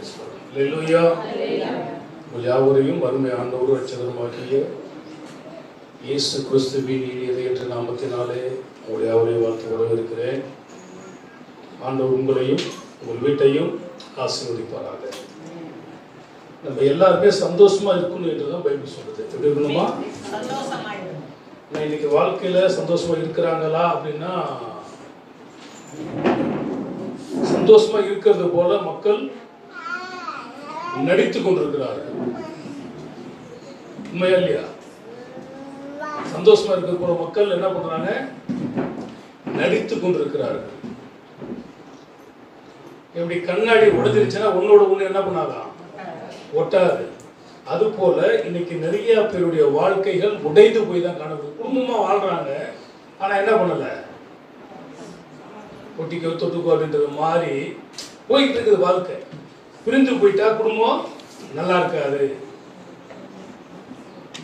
அல்லேலூயா. யாவரையும் அருமை ஆண்டவர் ரட்சகருமாகிய இயேசு கிறிஸ்துவின் இனிய நாமத்தினாலே உங்களுடைய யாவரையும் வாழ்த்து வரவேற்கிறேன். ஆண்டவர் உங்களையும் உங்கள் வீட்டையும் ஆசீர்வதிப்பாராக. நம்ம எல்லாருமே சந்தோஷமா இருக்கணும் என்றுதான் பைபிள் சொல்லுது. எப்படி இருக்கணுமா? இன்னைக்கு வாழ்க்கையில சந்தோஷமா இருக்கிறாங்களா அப்படின்னா, சந்தோஷமா இருக்கிறது போல மக்கள் நடித்துக் கொண்டிருக்கிறார்கள். உண்மையா இல்லையா? சந்தோஷமா இருக்கிறது போல மக்கள் என்ன பண்றாங்க? நடித்துக் கொண்டிருக்கிறார்கள். எப்படி கண்ணாடி உடைஞ்சிருச்சுன்னா ஒன்னோட ஒண்ணு என்ன பண்ணாதான் ஒட்டாது. அது போல இன்னைக்கு நிறைய பேருடைய வாழ்க்கைகள் உடைந்து போய் தான் காணப்படுது. குடும்பமா வாழ்றாங்க, ஆனா என்ன பண்ணல, ஒட்டிக்கோ தொட்டுக்கோ அப்படின்றது மாதிரி போயிட்டு இருக்குது வாழ்க்கை. பிரிந்து போயிட்டா குடும்பம் நல்லா இருக்காது,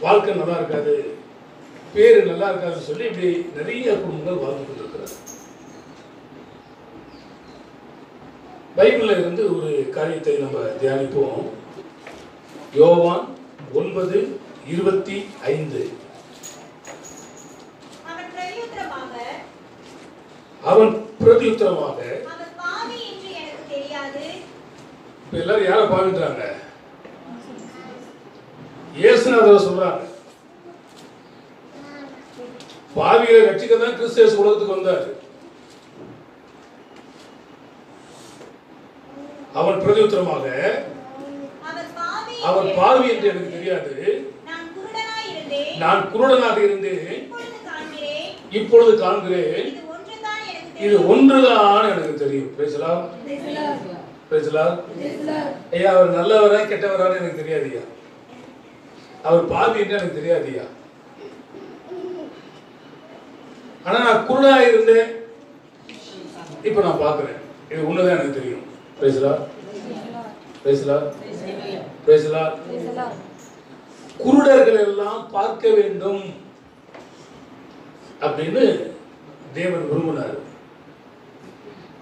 வாழ்க்கை நல்லா இருக்காது, பேரு நல்லா இருக்காதுன்னு சொல்லி இப்படி நிறைய குடும்பங்கள் வாழ்ந்து கொண்டிருக்கிறது. பைபிள்ல இருந்து ஒரு காரியத்தை நம்ம தியானிப்போம். யோவான் 9:25. அவன் பிரதியுத்தரமாக எல்லாரும் யார பாவிக்கிறாங்க? இயேசுநாதர் சொல்றாங்க, பாவிகளை ரட்சிக்க தான் கிறிஸ்து உலகத்துக்கு வந்தார். அவன் பிரதியுத்தரமாக, அவன் பாவி என்று எனக்கு தெரியாது, நான் குருடனாக இருந்தேன், இப்பொழுது காண்கிறேன், இது ஒன்றுதான் எனக்கு தெரியும். பேசலாம் பேசலாம். ஐயா, அவர் நல்லவரா கெட்டவரான்னு எனக்கு தெரியாதியா, அவர் பாவி என்று எனக்கு தெரியாதியா, ஆனா நான் குருடா இருந்தேன், இப்ப நான் பாக்குறேன், இது ஒண்ணுதான் எனக்கு தெரியும். பேசலாம் பேசலாம் பேசலாம். குருடர்கள் எல்லாம் பார்க்க வேண்டும் அப்படின்னு தேவன் விரும்பினார்.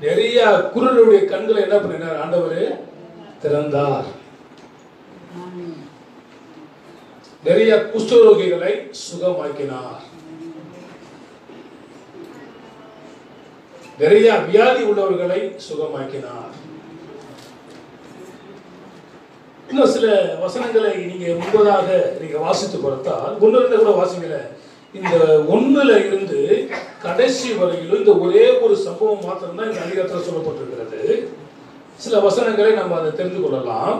நிறைய குருடருடைய கண்களை என்ன பண்ணினார்? ஆண்டவர் திறந்தார். நிறைய குஷ்டரோகிகளை சுகமாக்கினார். நிறைய வியாதி உள்ளவர்களை சுகமாக்கினார். இன்னும் சில வசனங்களை நீங்க முன்பதாக நீங்க வாசித்து பார்த்தால், ஒன்று கூட வாசிக்கல, இந்த ஒண்ணுல இருந்து கடைசி வரையிலும் இந்த ஒரே ஒரு சம்பவம் மாத்திரம் தான் இந்த அதிகாரத்தில் சொல்லப்பட்டிருக்கிறது. சில வசனங்களை நம்ம அதை தெரிந்து கொள்ளலாம்.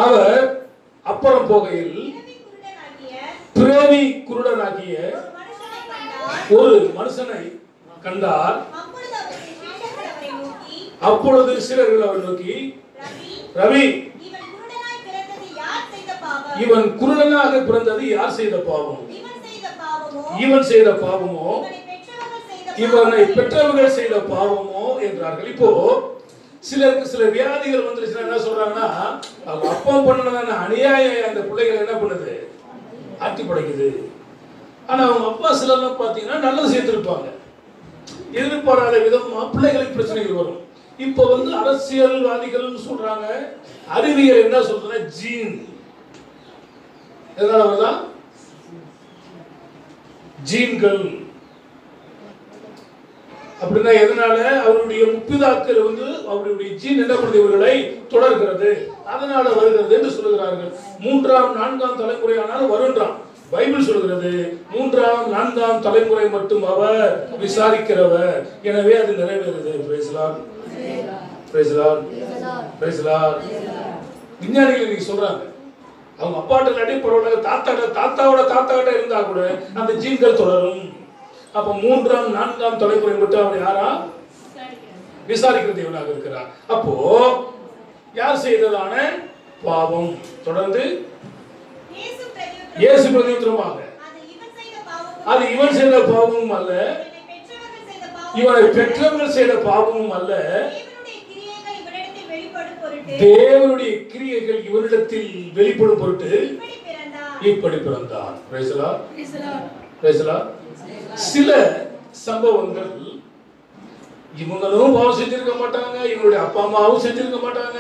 அவர் அப்புறம் போகையில் பிறவி குருடனாகிய ஒரு மனுஷனை கண்டார். அப்பொழுது சீடர்கள் அவரை நோக்கி, ரவி, இவன் குருடனாக பிறந்தது யார் செய்த பாவம்? இவன் செய்த பாவமோ, இவனை பெற்றவர்கள் செய்த பாவமோ என்றார்கள். இப்போ சிலருக்கு சில வியாதிகள் வந்துருச்சுன்னா என்ன சொல்றாங்கன்னா, அவங்க அப்பா பண்ணதான அநியாயம் அந்த பிள்ளைகள் என்ன பண்ணுது? ஆட்டி படைக்குது. ஆனா அவங்க அப்பா சிலர்லாம் பாத்தீங்கன்னா நல்லது செய்திருப்பாங்க. எதிர்பாராத விதமா பிள்ளைகளுக்கு பிரச்சனைகள் வரும். இப்போ அரசியல்வாதிகள் சொல்றாங்க, அறிவியல் என்ன சொல்றதுன்னா ஜீன். எதனால வருதான்? ஜீன்கள் அப்படின்னா எதனால? அவருடைய முப்பிதாக்கள் அவருடைய ஜீன் என்ன பண்ணுது? இவர்களை தொடர்கிறது, அதனால வருகிறது என்று சொல்லுகிறார்கள். 3ஆம் 4ஆம் தலைமுறை ஆனாலும் வருன்றான் பைபிள் சொல்கிறது. 3ஆம் 4ஆம் தலைமுறை மட்டும் அவர் விசாரிக்கிறவர், எனவே அது நிறைவேறுது. விஞ்ஞானிகள் நீங்க சொல்றாங்க, அவங்க அப்பாட்ட அடிப்படையில் தாத்தாவோட தாத்தாவோட இருந்தா கூட அந்த ஜீன்கள் தொடரும். அப்ப 3ஆம் 4ஆம் தலைமுறை மட்டும் அவர் யாரா விசாரிக்கிறது இவனாக இருக்கிறார். அப்போ யார் செய்ததான பாவம்? தொடர்ந்து இயேசு பிரதியுத்தரமாக, அது இவன் செய்த பாவமும் அல்ல, இவனை பெற்றவர்கள் செய்த பாவமும் அல்ல, தேவனுடைய கிரியைகள் இவரிடத்தில் வெளிப்படும் பொருட்டு இப்படி பிறந்தான். சில சம்பவங்கள் இவங்களும் பாவம் செஞ்சிருக்க மாட்டாங்க, இவங்களுடைய அப்பா அம்மாவும் செஞ்சிருக்க மாட்டாங்க,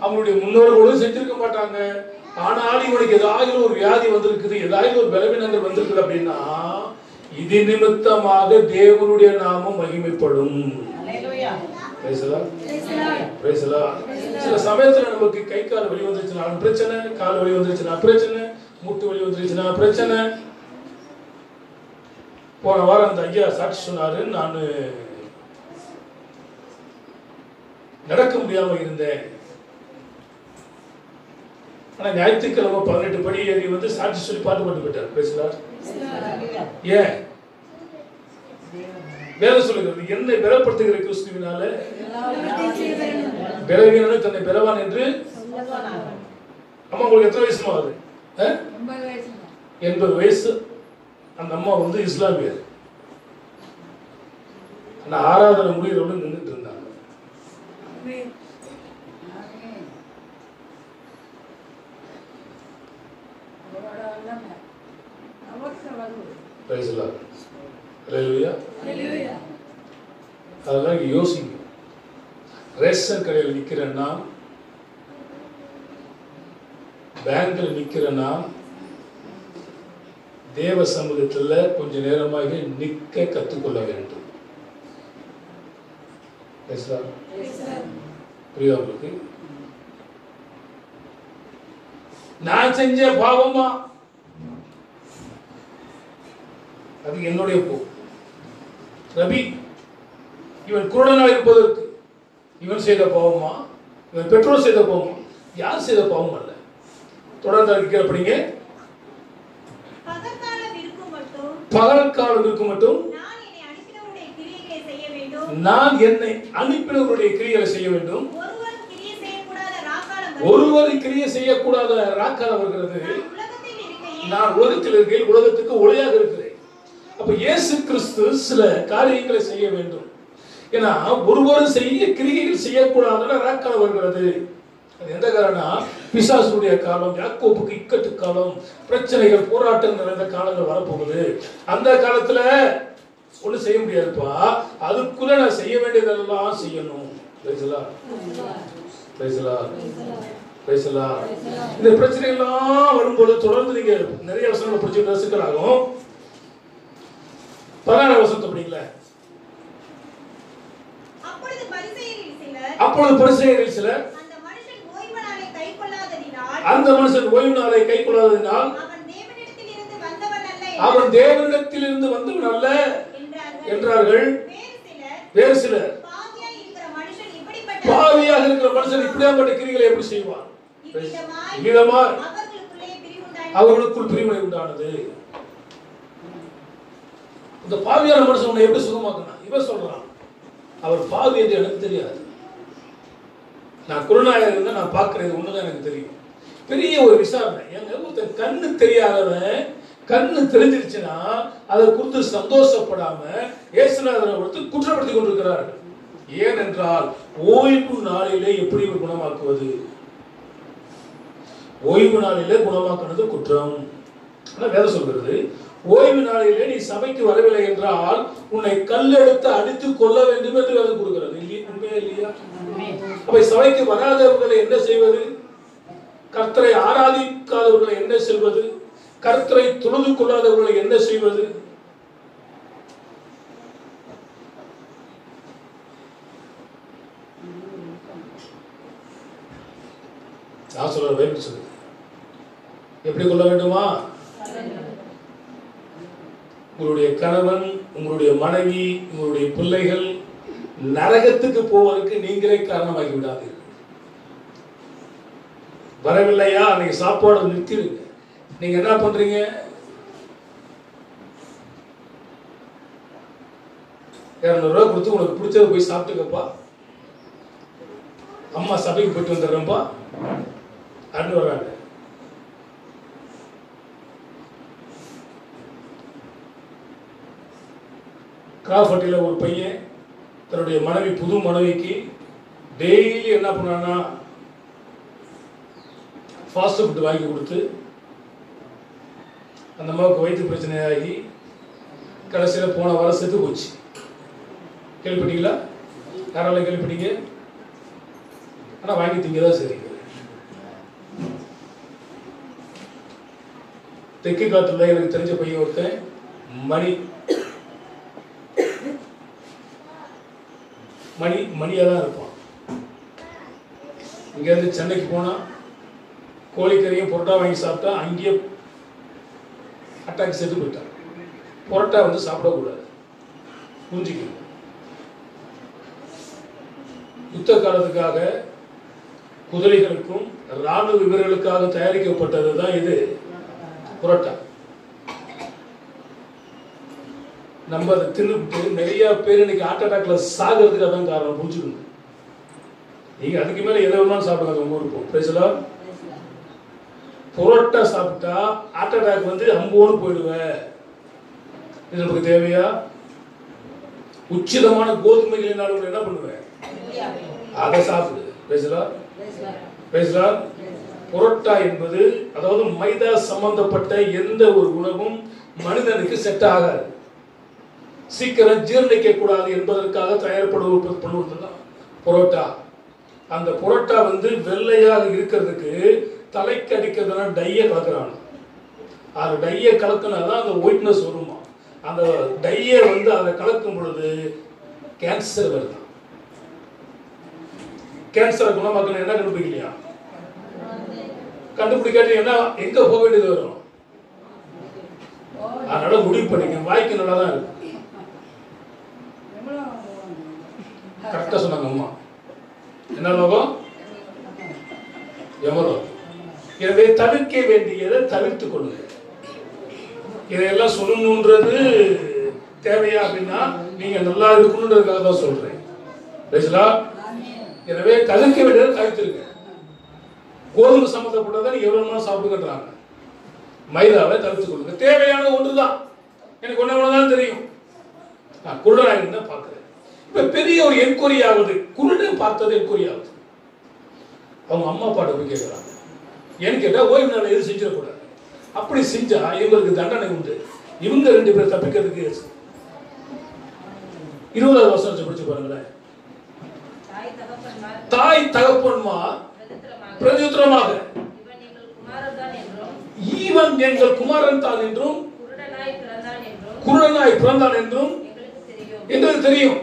அவங்களுடைய முன்னோர்களும் செஞ்சிருக்க மாட்டாங்க. ஆனால் இவனுக்கு ஏதாவது ஒரு வியாதி வந்திருக்குது, ஏதாவது ஒரு பலவீனங்கள் வந்திருக்குது அப்படின்னா இது நிமித்தமாக தேவனுடைய நாமம் மகிமைப்படும். சில சமயத்துல நமக்கு கை கால் வலி வந்துருச்சுனாலும் பிரச்சனை, கால் வலி வந்துருச்சுன்னா பிரச்சனை, முட்டு வலி வந்துருச்சுன்னா பிரச்சனை. போன வாரம் அந்த ஐயா சாட்சி சொன்னாரு, நான் நடக்க முடியாம இருந்தேன், ஆனா ஞாயிற்றுக்கிழமை 18 படி ஏறி வந்து சாட்சி சொல்லி பாட்டு போட்டு போயிட்டார். பேசலாம் ஏன் வேதம் சொல்லுகிறது, என்னை பலப்படுத்துகிற கிறிஸ்துவினால பலவீனனை தன்னை பலவான் என்று. அம்மா உங்களுக்கு எத்தனை வயசு ஆகுது? 80 வயசு. அந்த அம்மா வந்து இஸ்லாமியர். நான் ஆராதனை முடிகிறவங்க நின்றுட்டு இருந்தாங்க. அதெல்லாம் யோசிங்க. ரேஷன் கடையில் நிக்கிறேன்னா, பேங்க்ல நிக்கிறேன்னா, தேவ சமூகத்தில் கொஞ்ச நேரமாக நிற்க கற்றுக்கொள்ள வேண்டும். புரியுதா உங்களுக்கு? நான் செஞ்ச பாவமா அது என்னுடைய போ. ரபி இவன் குருடனா இருப்பதற்கு இவன் செய்த பாவமா, இவன் பெற்றோர் செய்த பாவமா? யார் செய்த பாவம் அல்ல. தொடர்ந்து படிங்க. பகற்காலம் இருக்கும் மட்டும் நான் என்னை அனுப்பினவருடைய கிரியைகளை செய்ய வேண்டும். ஒருவர் கிரியை செய்யக்கூடாத ராக்காலம் வருகிறது. நான் உலகத்தில் இருக்கிறேன், உலகத்துக்கு ஒளியாக இருக்கிறேன். அப்ப இயேசு கிறிஸ்து சில காரியங்களை செய்ய வேண்டும். ஏன்னா ஒருவர் செய்ய கிரியைகள் செய்யக்கூடாத ராக்காலம் வருகிறது. அது எந்த காரணம்? பிசாசுடைய காலம், யாக்கோபுக்கு இக்கட்டு காலம், பிரச்சனைகள், போராட்டங்கள் நிறைந்த காலங்கள் வரப்போகுது. அந்த காலத்துல ஒண்ணு செய்ய முடியாதுப்பா, அதுக்குள்ள நான் செய்ய வேண்டியதெல்லாம் செய்யணும். இந்த பிரச்சனை எல்லாம் வரும்போது தொடர்ந்து நீங்க நிறைய வசனங்களை படிச்சு ரசிக்கலாகும். 16 வசனத்தை படிங்களா. அப்பொழுது பரிசேயரில் சிலர் அந்த மனுஷன் ஓய்வு நாளை கை கொள்ளாததினால் அவன் தேவனிடத்திலிருந்து வந்தவன் அல்ல என்றார்கள். வேறு சிலர் பாவியாக இருக்கிற மனுஷன் இப்படியாப்பட்ட கிரிகளை எப்படி செய்வான்? அவர்களுக்குள் பிரிவினை உண்டானது. இந்த பாவியான மனுஷன் எப்படி சுகமாக்கணும்? இவன் சொல்றான், அவர் பாவி என்று எனக்கு தெரியாது, நான் குருநாயகர் இருந்தா நான் பார்க்கறது ஒண்ணுதான் எனக்கு தெரியும். பெரிய ஒரு விசாரணை. எங்க ஒருத்தன் கண்ணு தெரியாதவன் கண்ணு தெரிஞ்சிருச்சுன்னா அதை குறித்து சந்தோஷப்படாம இயேசுநாதரை ஒருத்தர் குற்றப்படுத்திக் கொண்டிருக்கிறார்கள். ஏனென்றால் ஓய்வு நாளிலே எப்படி குணமாக்குவது? ஓய்வு நாளிலே குணமாக்குறது குற்றம். வேதம் சொல்கிறது, ஓய்வு நாளிலே நீ சபைக்கு வரவில்லை என்றால் உன்னை கல்லெடுத்து அடித்து கொள்ள வேண்டும் என்று வேதம் கொடுக்கிறது. உண்மையா இல்லையா? அப்ப சபைக்கு வராதவர்களை என்ன செய்வது? கர்த்தரை ஆராதிக்காதவர்களை என்ன செய்வது? கர்த்தரை தொழுது கொள்ளாதவர்களை என்ன செய்வது? நான் சொல்ற வேறு சொல்லு. எப்படி கொள்ள வேண்டுமா? உங்களுடைய கணவன், உங்களுடைய மனைவி, உங்களுடைய பிள்ளைகள் நரகத்துக்கு போவதற்கு நீங்களே காரணமாகி விடாதீர்கள். வரவில்லையா, அன்னைக்கு சாப்பாடு நிறுத்திடுங்க. நீங்க என்ன பண்றீங்க? $200 கொடுத்து உனக்கு பிடிச்சத போய் சாப்பிட்டுக்கப்பா, அம்மா சபைக்கு போயிட்டு வந்துடுறேன்ப்பா அப்படின்னு வர்றாங்க. கிராஃபட்டில ஒரு பையன் தன்னுடைய மனைவி, புது மனைவிக்கு டெய்லி என்ன பண்ணான்னா ஃபாஸ்ட் ஃபுட் வாங்கி கொடுத்து அந்த அம்மாவுக்கு வயிற்று பிரச்சனையாகி கடைசியில் போன வாரம் செத்து போச்சு. கேள்விப்பட்டீங்களா? யாரால கேள்விப்பட்டீங்க? ஆனா வாங்கி திங்கதான் சரி. தெற்கு காத்துல எனக்கு தெரிஞ்ச பையன் ஒருத்தன் மணியா தான் இருப்பான். இங்க இருந்து சென்னைக்கு போனா கோழிக்கறியும் பொரோட்டா வாங்கி சாப்பிட்டா அங்கேயே அட்டாக் செத்து போயிட்டான். பொரோட்டா வந்து சாப்பிடக்கூடாது, புரிஞ்சுக்கணும். யுத்த காலத்துக்காக குதிரைகளுக்கும் ராணுவ வீரர்களுக்காக தயாரிக்கப்பட்டது தான் இது புரோட்டா. நம்ம அதை தின்னுட்டு நிறைய பேர் இன்னைக்கு ஹார்ட் அட்டாக்ல சாகிறதுக்கு அதான் காரணம், புரிஞ்சுக்கணும். நீங்க அதுக்கு மேல எதை வேணாலும் சாப்பிடுங்க. உங்க இருக்கும் பேசலா புரோட்டா சாப்பிட்டா ஹார்ட் அட்டாக் வந்து அம்போடு போயிடுவேன். இது நமக்கு தேவையா? உச்சிதமான கோதுமைகளினாலும் என்ன பண்ணுவேன்? அதை சாப்பிடு. பேசலா பேசலா புரோட்டா என்பது அதாவது மைதா சம்பந்தப்பட்ட எந்த ஒரு உணவும் மனிதனுக்கு செட் ஆகாது, சீக்கிரம் ஜீரணிக்க கூடாது என்பதற்காக தயாரிப்படுவதுதான் புரோட்டா. அந்த புரோட்டா வந்து வெள்ளையாக இருக்கிறதுக்கு தலைக்கு அடிக்கிறதுனா டைய கலக்குறாங்க. அது டைய கலக்குனாதான் அந்த ஒயிட்னஸ் வருமா. அந்த டைய வந்து அதை கலக்கும் பொழுது கேன்சர் வருது. கேன்சரை குணமாக்கணும் என்ன கண்டுபிடிக்கலையா? கண்டுபிடிக்காட்டி என்ன எங்க போக வேண்டியது வரும்? அதனால முடிவு பண்ணிக்க. வாய்க்கு நல்லாதான் இருக்கு. கரெக்டா சொன்னாங்க அம்மா. என்ன லோகம்? யமலோகம். எனவே தவிர்க்க வேண்டியதை தவிர்த்துக் கொள்ளுங்க. இதையெல்லாம் சொல்லணும்ன்றது தேவையா அப்படின்னா நீங்க நல்லா இருக்கணும்ன்றதுக்காக தான் சொல்றேன். எனவே தவிர்க்க வேண்டியதை தவிர்த்துருங்க. கோதுமை சம்பந்தப்பட்டதை நீங்க எவ்வளவு சாப்பிடுங்கன்றாங்க. மைதாவை தவிர்த்துக் கொள்ளுங்க. தேவையான ஒன்றுதான். எனக்கு ஒன்னதான் தெரியும். நான் குருடனாக தான் பார்க்கிறேன். இப்ப பெரிய ஒரு என்கொயரி ஆகுது. குருடன் பார்த்தது என்கொயரி ஆகுது. அவங்க அம்மா அப்பாட்ட போய் கேட்கிறாங்க. ஏன்னு கேட்டா ஓய்வு நாள் எதுவும் செஞ்சிடக்கூடாது. அப்படி செஞ்சா இவங்களுக்கு தண்டனை உண்டு. இவங்க 2 பேர் தப்பிக்கிறதுக்கு 20வது வருஷம் படிச்சு பாருங்களேன். தாய் தகப்பன்மார் பிரதியுத்தரமாக இவன் எங்கள் குமாரன் தான் என்றும் குருடனாய் பிறந்தான் என்றும் எங்களுக்கு தெரியும்.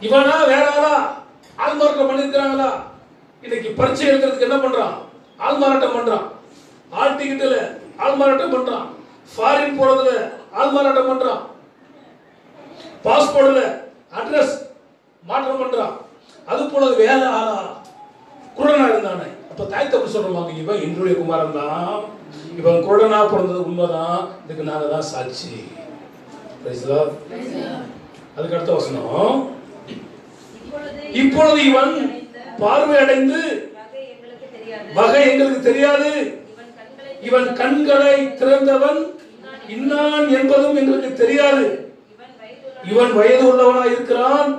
இவனா வேற ஆளா ஆள்மாறாட்டம் பண்ணிருக்கிறாங்களா? இன்னைக்கு பரீட்சை எழுதுறதுக்கு என்ன பண்றான்? ஆள்மாறாட்டம் பண்றான். ஆள் டிக்கெட்ல ஆள்மாறாட்டம் பண்றான். ஃபாரின் போறதுல ஆள்மாறாட்டம் பண்றான். பாஸ்போர்ட்ல அட்ரஸ் மாற்றம் பண்றான். அது போல வேற ஆளா குருடனா இருந்தானே. அப்ப தாய் தப்பு சொல்றாங்க, இவன் என்னுடைய குமாரன் தான், இவன் குருடனா பிறந்தது உண்மைதான், இதுக்கு நாங்க தான் சாட்சி. அதுக்கு அடுத்த வசனம், இப்பொழுது இவன் பார்வை அடைந்து வகை எங்களுக்கு தெரியாது, இவன் கண்களை திறந்தவன் இன்னான் என்பதும் எங்களுக்கு தெரியாது, இவன் வயது உள்ளவனா இருக்கிறான்,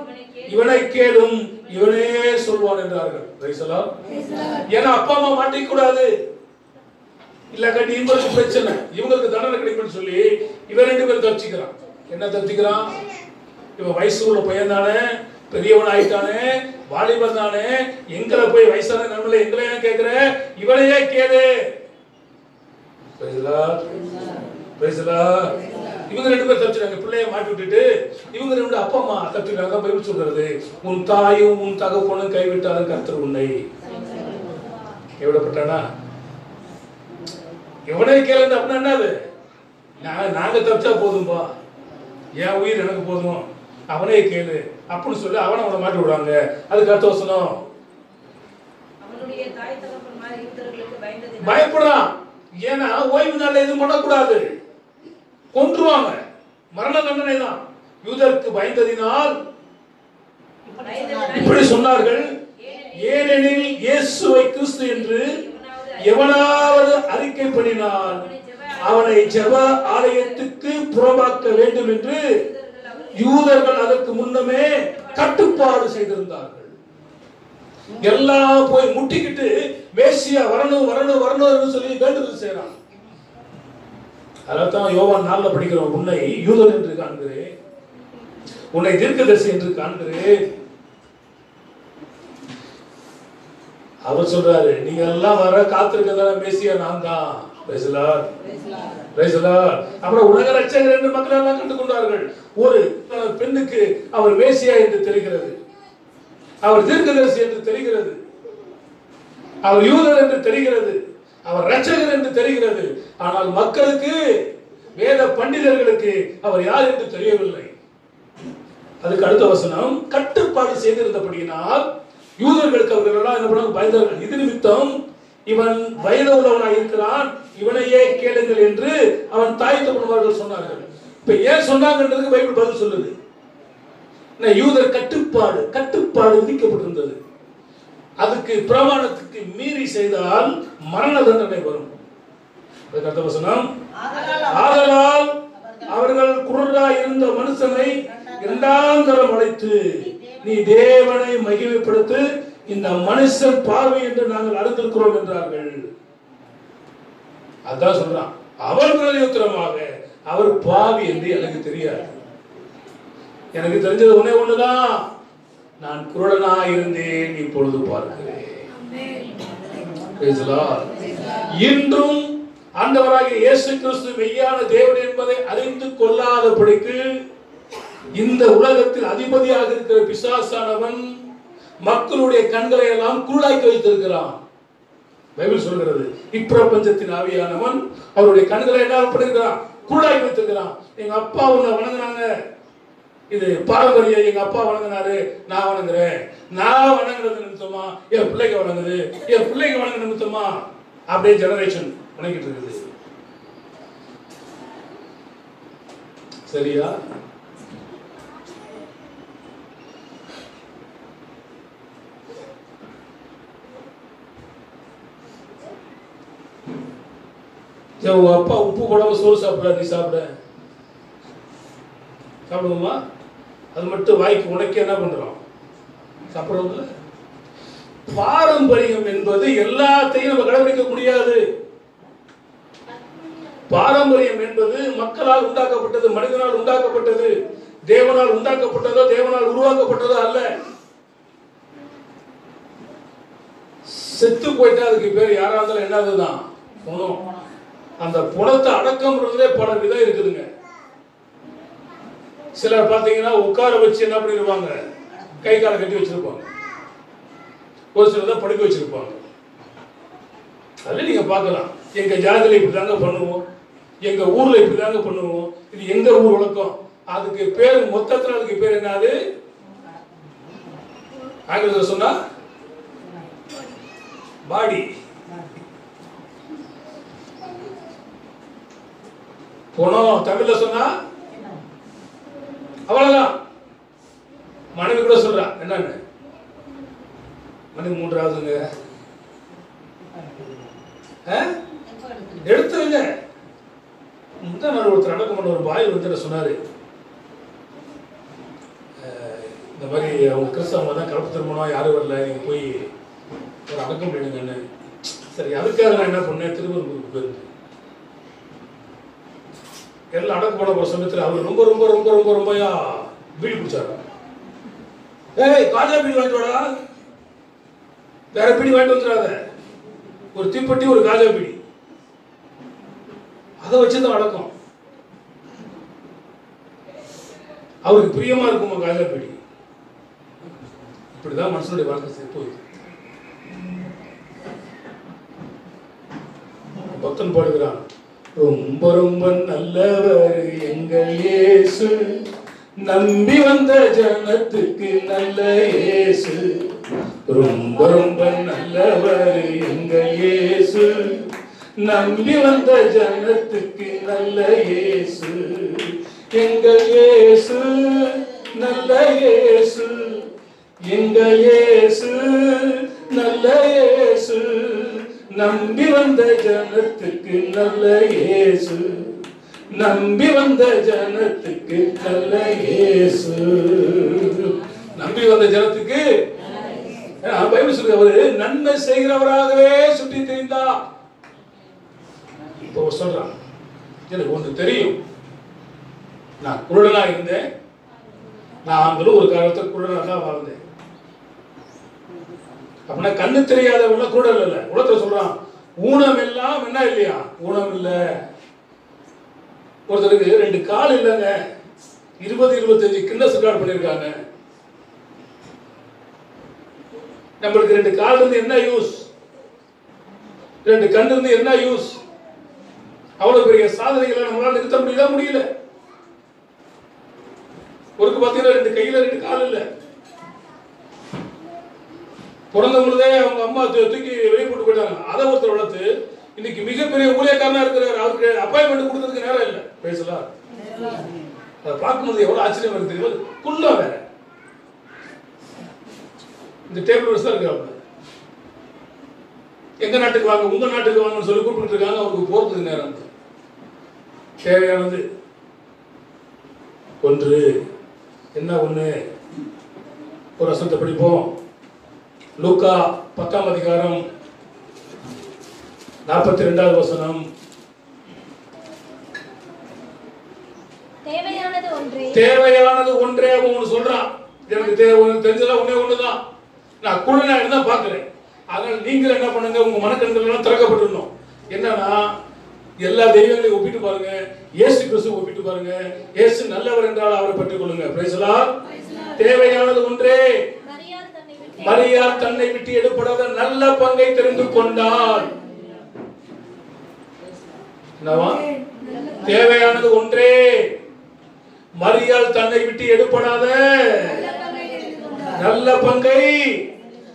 இவனை கேளும், இவனே சொல்வான் என்றார்கள். ஏன்னா அப்பா அம்மா மாட்டிக்க கூடாது, இல்ல கட்டி இவங்களுக்கு பிரச்சனை, இவங்களுக்கு தண்டனை கிடைக்கும் சொல்லி இவன் 2 பேரும் தப்பிச்சுக்கிறான். என்ன தப்பிச்சுக்கிறான்? இவன் வயசு உள்ள பையன் தானே, பெரியவன் ஆயிட்டானே, வாலிபர் தானே, எங்களை போய் வயசான நம்மள எங்களை கேட்கிற, இவனையே கேளு. இவங்க 2 பேர் தப்பிச்சுறாங்க. பிள்ளைய மாட்டி விட்டுட்டு இவங்க 2 அப்பா அம்மா தப்பிச்சுறாங்க. பைபிள் சொல்றது, உன் தாயும் உன் தகப்பனும் கைவிட்டாலும் கர்த்தர் உன்னை கைவிடப்பட்டானா? எவனே கேளு அப்படின்னா என்னது? நாங்க தப்பிச்சா போதும்பா, என் உயிர் எனக்கு போதும், அவனே கேளு அப்படின்னு சொல்லி அவனை அவனை மாட்டி விடுறாங்க. அதுக்கு அடுத்த வசனம், பயப்படுறான். ஏன்னா ஓய்வு நாள்ல எதுவும் பண்ணக்கூடாது, கொன்றுவாங்க, மரண தண்டனை தான். யூதருக்கு பயந்ததினால் இப்படி சொன்னார்கள். ஏனெனில் இயேசுவை கிறிஸ்து என்று எவனாவது அறிக்கை பண்ணினால் அவனை ஜெப ஆலயத்துக்கு புறம்பாக்க வேண்டும் என்று யூதர்கள் அதற்கு முன்னமே கட்டுப்பாடு செய்திருந்தார்கள். எல்லாம் போய் முட்டிக்கிட்டு மேசியா வரணும் வரணும் வரணும் சொல்லி வேண்டுதல் செய்யறாங்க. அதான் யோவான் 4 படிக்கிறோம். உன்னை யூதன் என்று காண்கிறேன், உன்னை தீர்க்கதரிசி என்று காண்கிறேன். அவர் சொல்றாரு, நீங்க எல்லாம் வர காத்திருக்கிறதா மேசியா நான் தான். அப்புறம் உலக ரட்சகர் என்று மக்கள் எல்லாம் கண்டு கொண்டார்கள். ஒரு பெண்ணுக்கு அவர் மேசியா என்று தெரிகிறது, அவர் தீர்க்கதரிசி என்று தெரிகிறது, அவர் யூதர் என்று தெரிகிறது, அவர் ரட்சகர் என்று தெரிகிறது. ஆனால் மக்களுக்கு, வேத பண்டிதர்களுக்கு அவர் யார் என்று தெரியவில்லை. அதுக்கு அடுத்த வசனம், கட்டுப்பாடு செய்திருந்தபடியினால் யூதர்களுக்கு அவர்கள் எல்லாம் என்ன பண்ணாங்க, பயந்தார்கள். இது நிமித்தம் இவன் வயது உள்ளவனாக இருக்கிறான், இவனையே கேளுங்கள் என்று அவன் தாய் தகப்பன்மார்கள் சொன்னார்கள். இப்ப ஏன் சொன்னாங்கன்றதுக்கு பைபிள் பதில் சொல்லுது. யூதர் கட்டுப்பாடு விதிக்கப்பட்டிருந்தது. அதுக்கு பிரமாணத்துக்கு மீறி செய்தால் மரண தண்டனை வரும். ஆதலால் அவர்கள் குருடாய் இருந்த மனுஷனை இரண்டாம் தரம் அழைத்து, நீ தேவனை மகிமைப்படுத்து, இந்த மனுஷன் பார்வை என்று நாங்கள் அறிந்திருக்கிறோம் என்றார்கள். அதான் சொல்றான். அவர் பிரதியுத்தரமாக, அவர் பாவி என்று எனக்கு தெரியாது, எனக்கு தெரிஞ்சது ஒன்னே ஒண்ணுதான், நான் குருடனாய் இருந்தேன், இப்பொழுது பார்க்கிறேன். இன்றும் ஆண்டவராகிய இயேசு கிறிஸ்து மெய்யான தேவன் என்பதை அறிந்து கொள்ளாதபடிக்கு இந்த உலகத்தில் அதிபதியாக இருக்கிற பிசாசானவன் மக்களுடைய கண்களை எல்லாம் குருடாக்கி வைத்திருக்கிறான். பைபிள் சொல்கிறது, இப்பிரபஞ்சத்தின் ஆவியானவன் அவருடைய கண்களை எல்லாம் பண்ணிருக்கிறான், குருடாக்கி வைத்திருக்கிறான். எங்க அப்பா உன்னை வணங்குனாங்க, இது பாரம்பரியம், எங்க அப்பா வணங்கினாரு, நான் வணங்குறேன், நான் வணங்குறது நிமித்தமா என் பிள்ளைங்க வணங்குது, என் பிள்ளைங்க வணங்குற நிமித்தமா அப்படியே ஜெனரேஷன் வணங்கிட்டு இருக்குது. சரியா? உங்க அப்பா உப்பு போடாம சோறு சாப்பிடாது, நீ சாப்பிட சாப்பிடுவோமா? அது மட்டும் வாய்க்கு உனக்கு என்ன பண்றோம், சாப்பிடுவோம்ல. பாரம்பரியம் என்பது எல்லாத்தையும் நம்ம கடைபிடிக்க முடியாது. பாரம்பரியம் என்பது மக்களால் உண்டாக்கப்பட்டது, மனிதனால் உண்டாக்கப்பட்டது, தேவனால் உண்டாக்கப்பட்டதோ தேவனால் உருவாக்கப்பட்டதோ அல்ல. செத்து போயிட்டா அதுக்கு பேர் யாரா இருந்தாலும் என்னதுதான் புணம். அந்த புணத்தை அடக்கம்ன்றதே பல விதம் இருக்குதுங்க. சிலர் பாத்தீங்கன்னா உட்கார வச்சு என்ன பண்ணிருப்பாங்க, கை காலை கட்டி வச்சிருப்பாங்க, ஒரு சிலர் தான் படுக்க வச்சிருப்பாங்க. அதுல நீங்க பார்க்கலாம், எங்க ஜாதியில இப்படிதாங்க பண்ணுவோம், எங்க ஊர்ல இப்படிதாங்க பண்ணுவோம், இது எங்க ஊர் வழக்கம். அதுக்கு பேர் மொத்தத்தில் அதுக்கு பேர் என்னது, ஆங்கிலத்தில் சொன்னா பாடி. போனோம் தமிழ்ல சொன்னா அவ்வளவுதான். மனைவி கூட சொல்றா, என்னன்னு மனைவி 3ஆவதுங்க எடுத்துருங்க. முந்தா நாள் ஒருத்தர் அடக்கம் பண்ண ஒரு பாய் வந்து சொன்னாரு, இந்த மாதிரி அவங்க கிறிஸ்தவங்க தான் கலப்பு திருமணம் யாரும் வரல, நீங்க போய் ஒரு அடக்கம் பண்ணிடுங்கன்னு. சரி, அதுக்காக நான் என்ன பண்ணேன், திருவள்ளூருக்கு போயிருந்தேன். எல்லாம் அடக்கம் பண்ண போற சமயத்தில் அவர் ரொம்ப ரொம்ப ரொம்ப ரொம்ப ரொம்பயா பீடி குடிச்சாரு. ஏய், காஜா பீடி வாங்கிட்டு வாடா, வேற பீடி வாங்கிட்டு வந்துடாத, ஒரு தீப்பெட்டி ஒரு காஜா பீடி, அதை வச்சுதான் அடக்கம். அவருக்கு பிரியமா இருக்குமா காஜா பீடி? இப்படிதான் மனுஷனுடைய வாழ்க்கை போகுது. பக்தன் பாடுகிறான், ரொம்ப ரொம்ப நல்லவர் எங்கள் இயேசு, நம்பி வந்த ஜனத்துக்கு நல்ல இயேசு. ரொம்ப ரொம்ப நல்லவர் எங்கள் இயேசு, நம்பி வந்த ஜனத்துக்கு நல்ல இயேசு. எங்கள் இயேசு நல்ல இயேசு, எங்கள் இயேசு நல்ல இயேசு, நம்பி வந்த ஜனத்துக்கு நல்ல இயேசு, நம்பி வந்த ஜனத்துக்கு நல்ல இயேசு. நம்பி வந்த ஜனத்துக்கு பைபிள் சொல்ற, அவரு நன்மை செய்கிறவராகவே சுற்றி தெரிந்தா. இப்போ சொல்றான், எனக்கு ஒன்று தெரியும், நான் குருடனா இருந்தேன். நான் ஒரு காலத்தில் குருடனா தான் வாழ்ந்தேன். அப்படின்னா கண்ணு தெரியாதவங்க குருடல் இல்லை. உலகத்தில் சொல்றான் ஊனம் எல்லாம் என்ன இல்லையா, ஊனம் இல்லை. ஒருத்தருக்கு 2 கால் இல்லைங்க, 20-25 கின்னஸ் ரெக்கார்ட் பண்ணியிருக்காங்க. நம்மளுக்கு 2 கால் இருந்து என்ன யூஸ், 2 கண் இருந்து என்ன யூஸ்? அவ்வளவு பெரிய சாதனைகளை நம்மளால நிறுத்த முடியல. ஒருக்கு பார்த்தீங்கன்னா 2 கையில 2 கால் இல்லை. பிறந்த பொழுதே அவங்க அம்மா தூக்கி வெளியே போட்டு போயிட்டாங்க. அதை ஒருத்தர் வளர்த்து இன்னைக்கு மிகப்பெரிய ஊழியக்காரனா இருக்கிறார். அவருக்கு அப்பாயின்மெண்ட் கொடுத்ததுக்கு நேரம் இல்லை. பேசலாம். அதை பார்க்கும்போது எவ்வளவு ஆச்சரியமா இருக்கு. குள்ளா வேற இந்த டேபிள் வச்சு தான் இருக்காங்க. எங்க நாட்டுக்கு வாங்க, உங்க நாட்டுக்கு வாங்கன்னு சொல்லி கூப்பிட்டு இருக்காங்க. அவருக்கு போறதுக்கு நேரம் தேவையானது ஒன்று. என்ன ஒண்ணு? ஒரு வசனத்தை படிப்போம். லூக்கா 10ஆம் அதிகாரம் 42வது வசனம். தேவையானது ஒன்றே அவன் சொல்றான். எனக்கு தெரிஞ்சதா ஒண்ணுதான். நான் குருடனா இருந்தா பாக்குறேன். அதனால நீங்கள் என்ன பண்ணுங்க, உங்க மனக்கண்கள் எல்லாம் திறக்கப்பட்டிருந்தோம். என்னன்னா எல்லா தெய்வங்களையும் ஒப்பிட்டு பாருங்க, இயேசு கிறிஸ்துவை ஒப்பிட்டு பாருங்க. இயேசு நல்லவர் என்றால் அவரை பற்றிக் கொள்ளுங்க. Praise the Lord. தேவையானது ஒன்றே. மரியாள் தன்னை விட்டு எடுப்படாத நல்ல பங்கை தெரிந்து கொண்டாள். தேவையானது ஒன்றே. மரியாள் தன்னை விட்டு எடுப்படாத நல்ல பங்கை.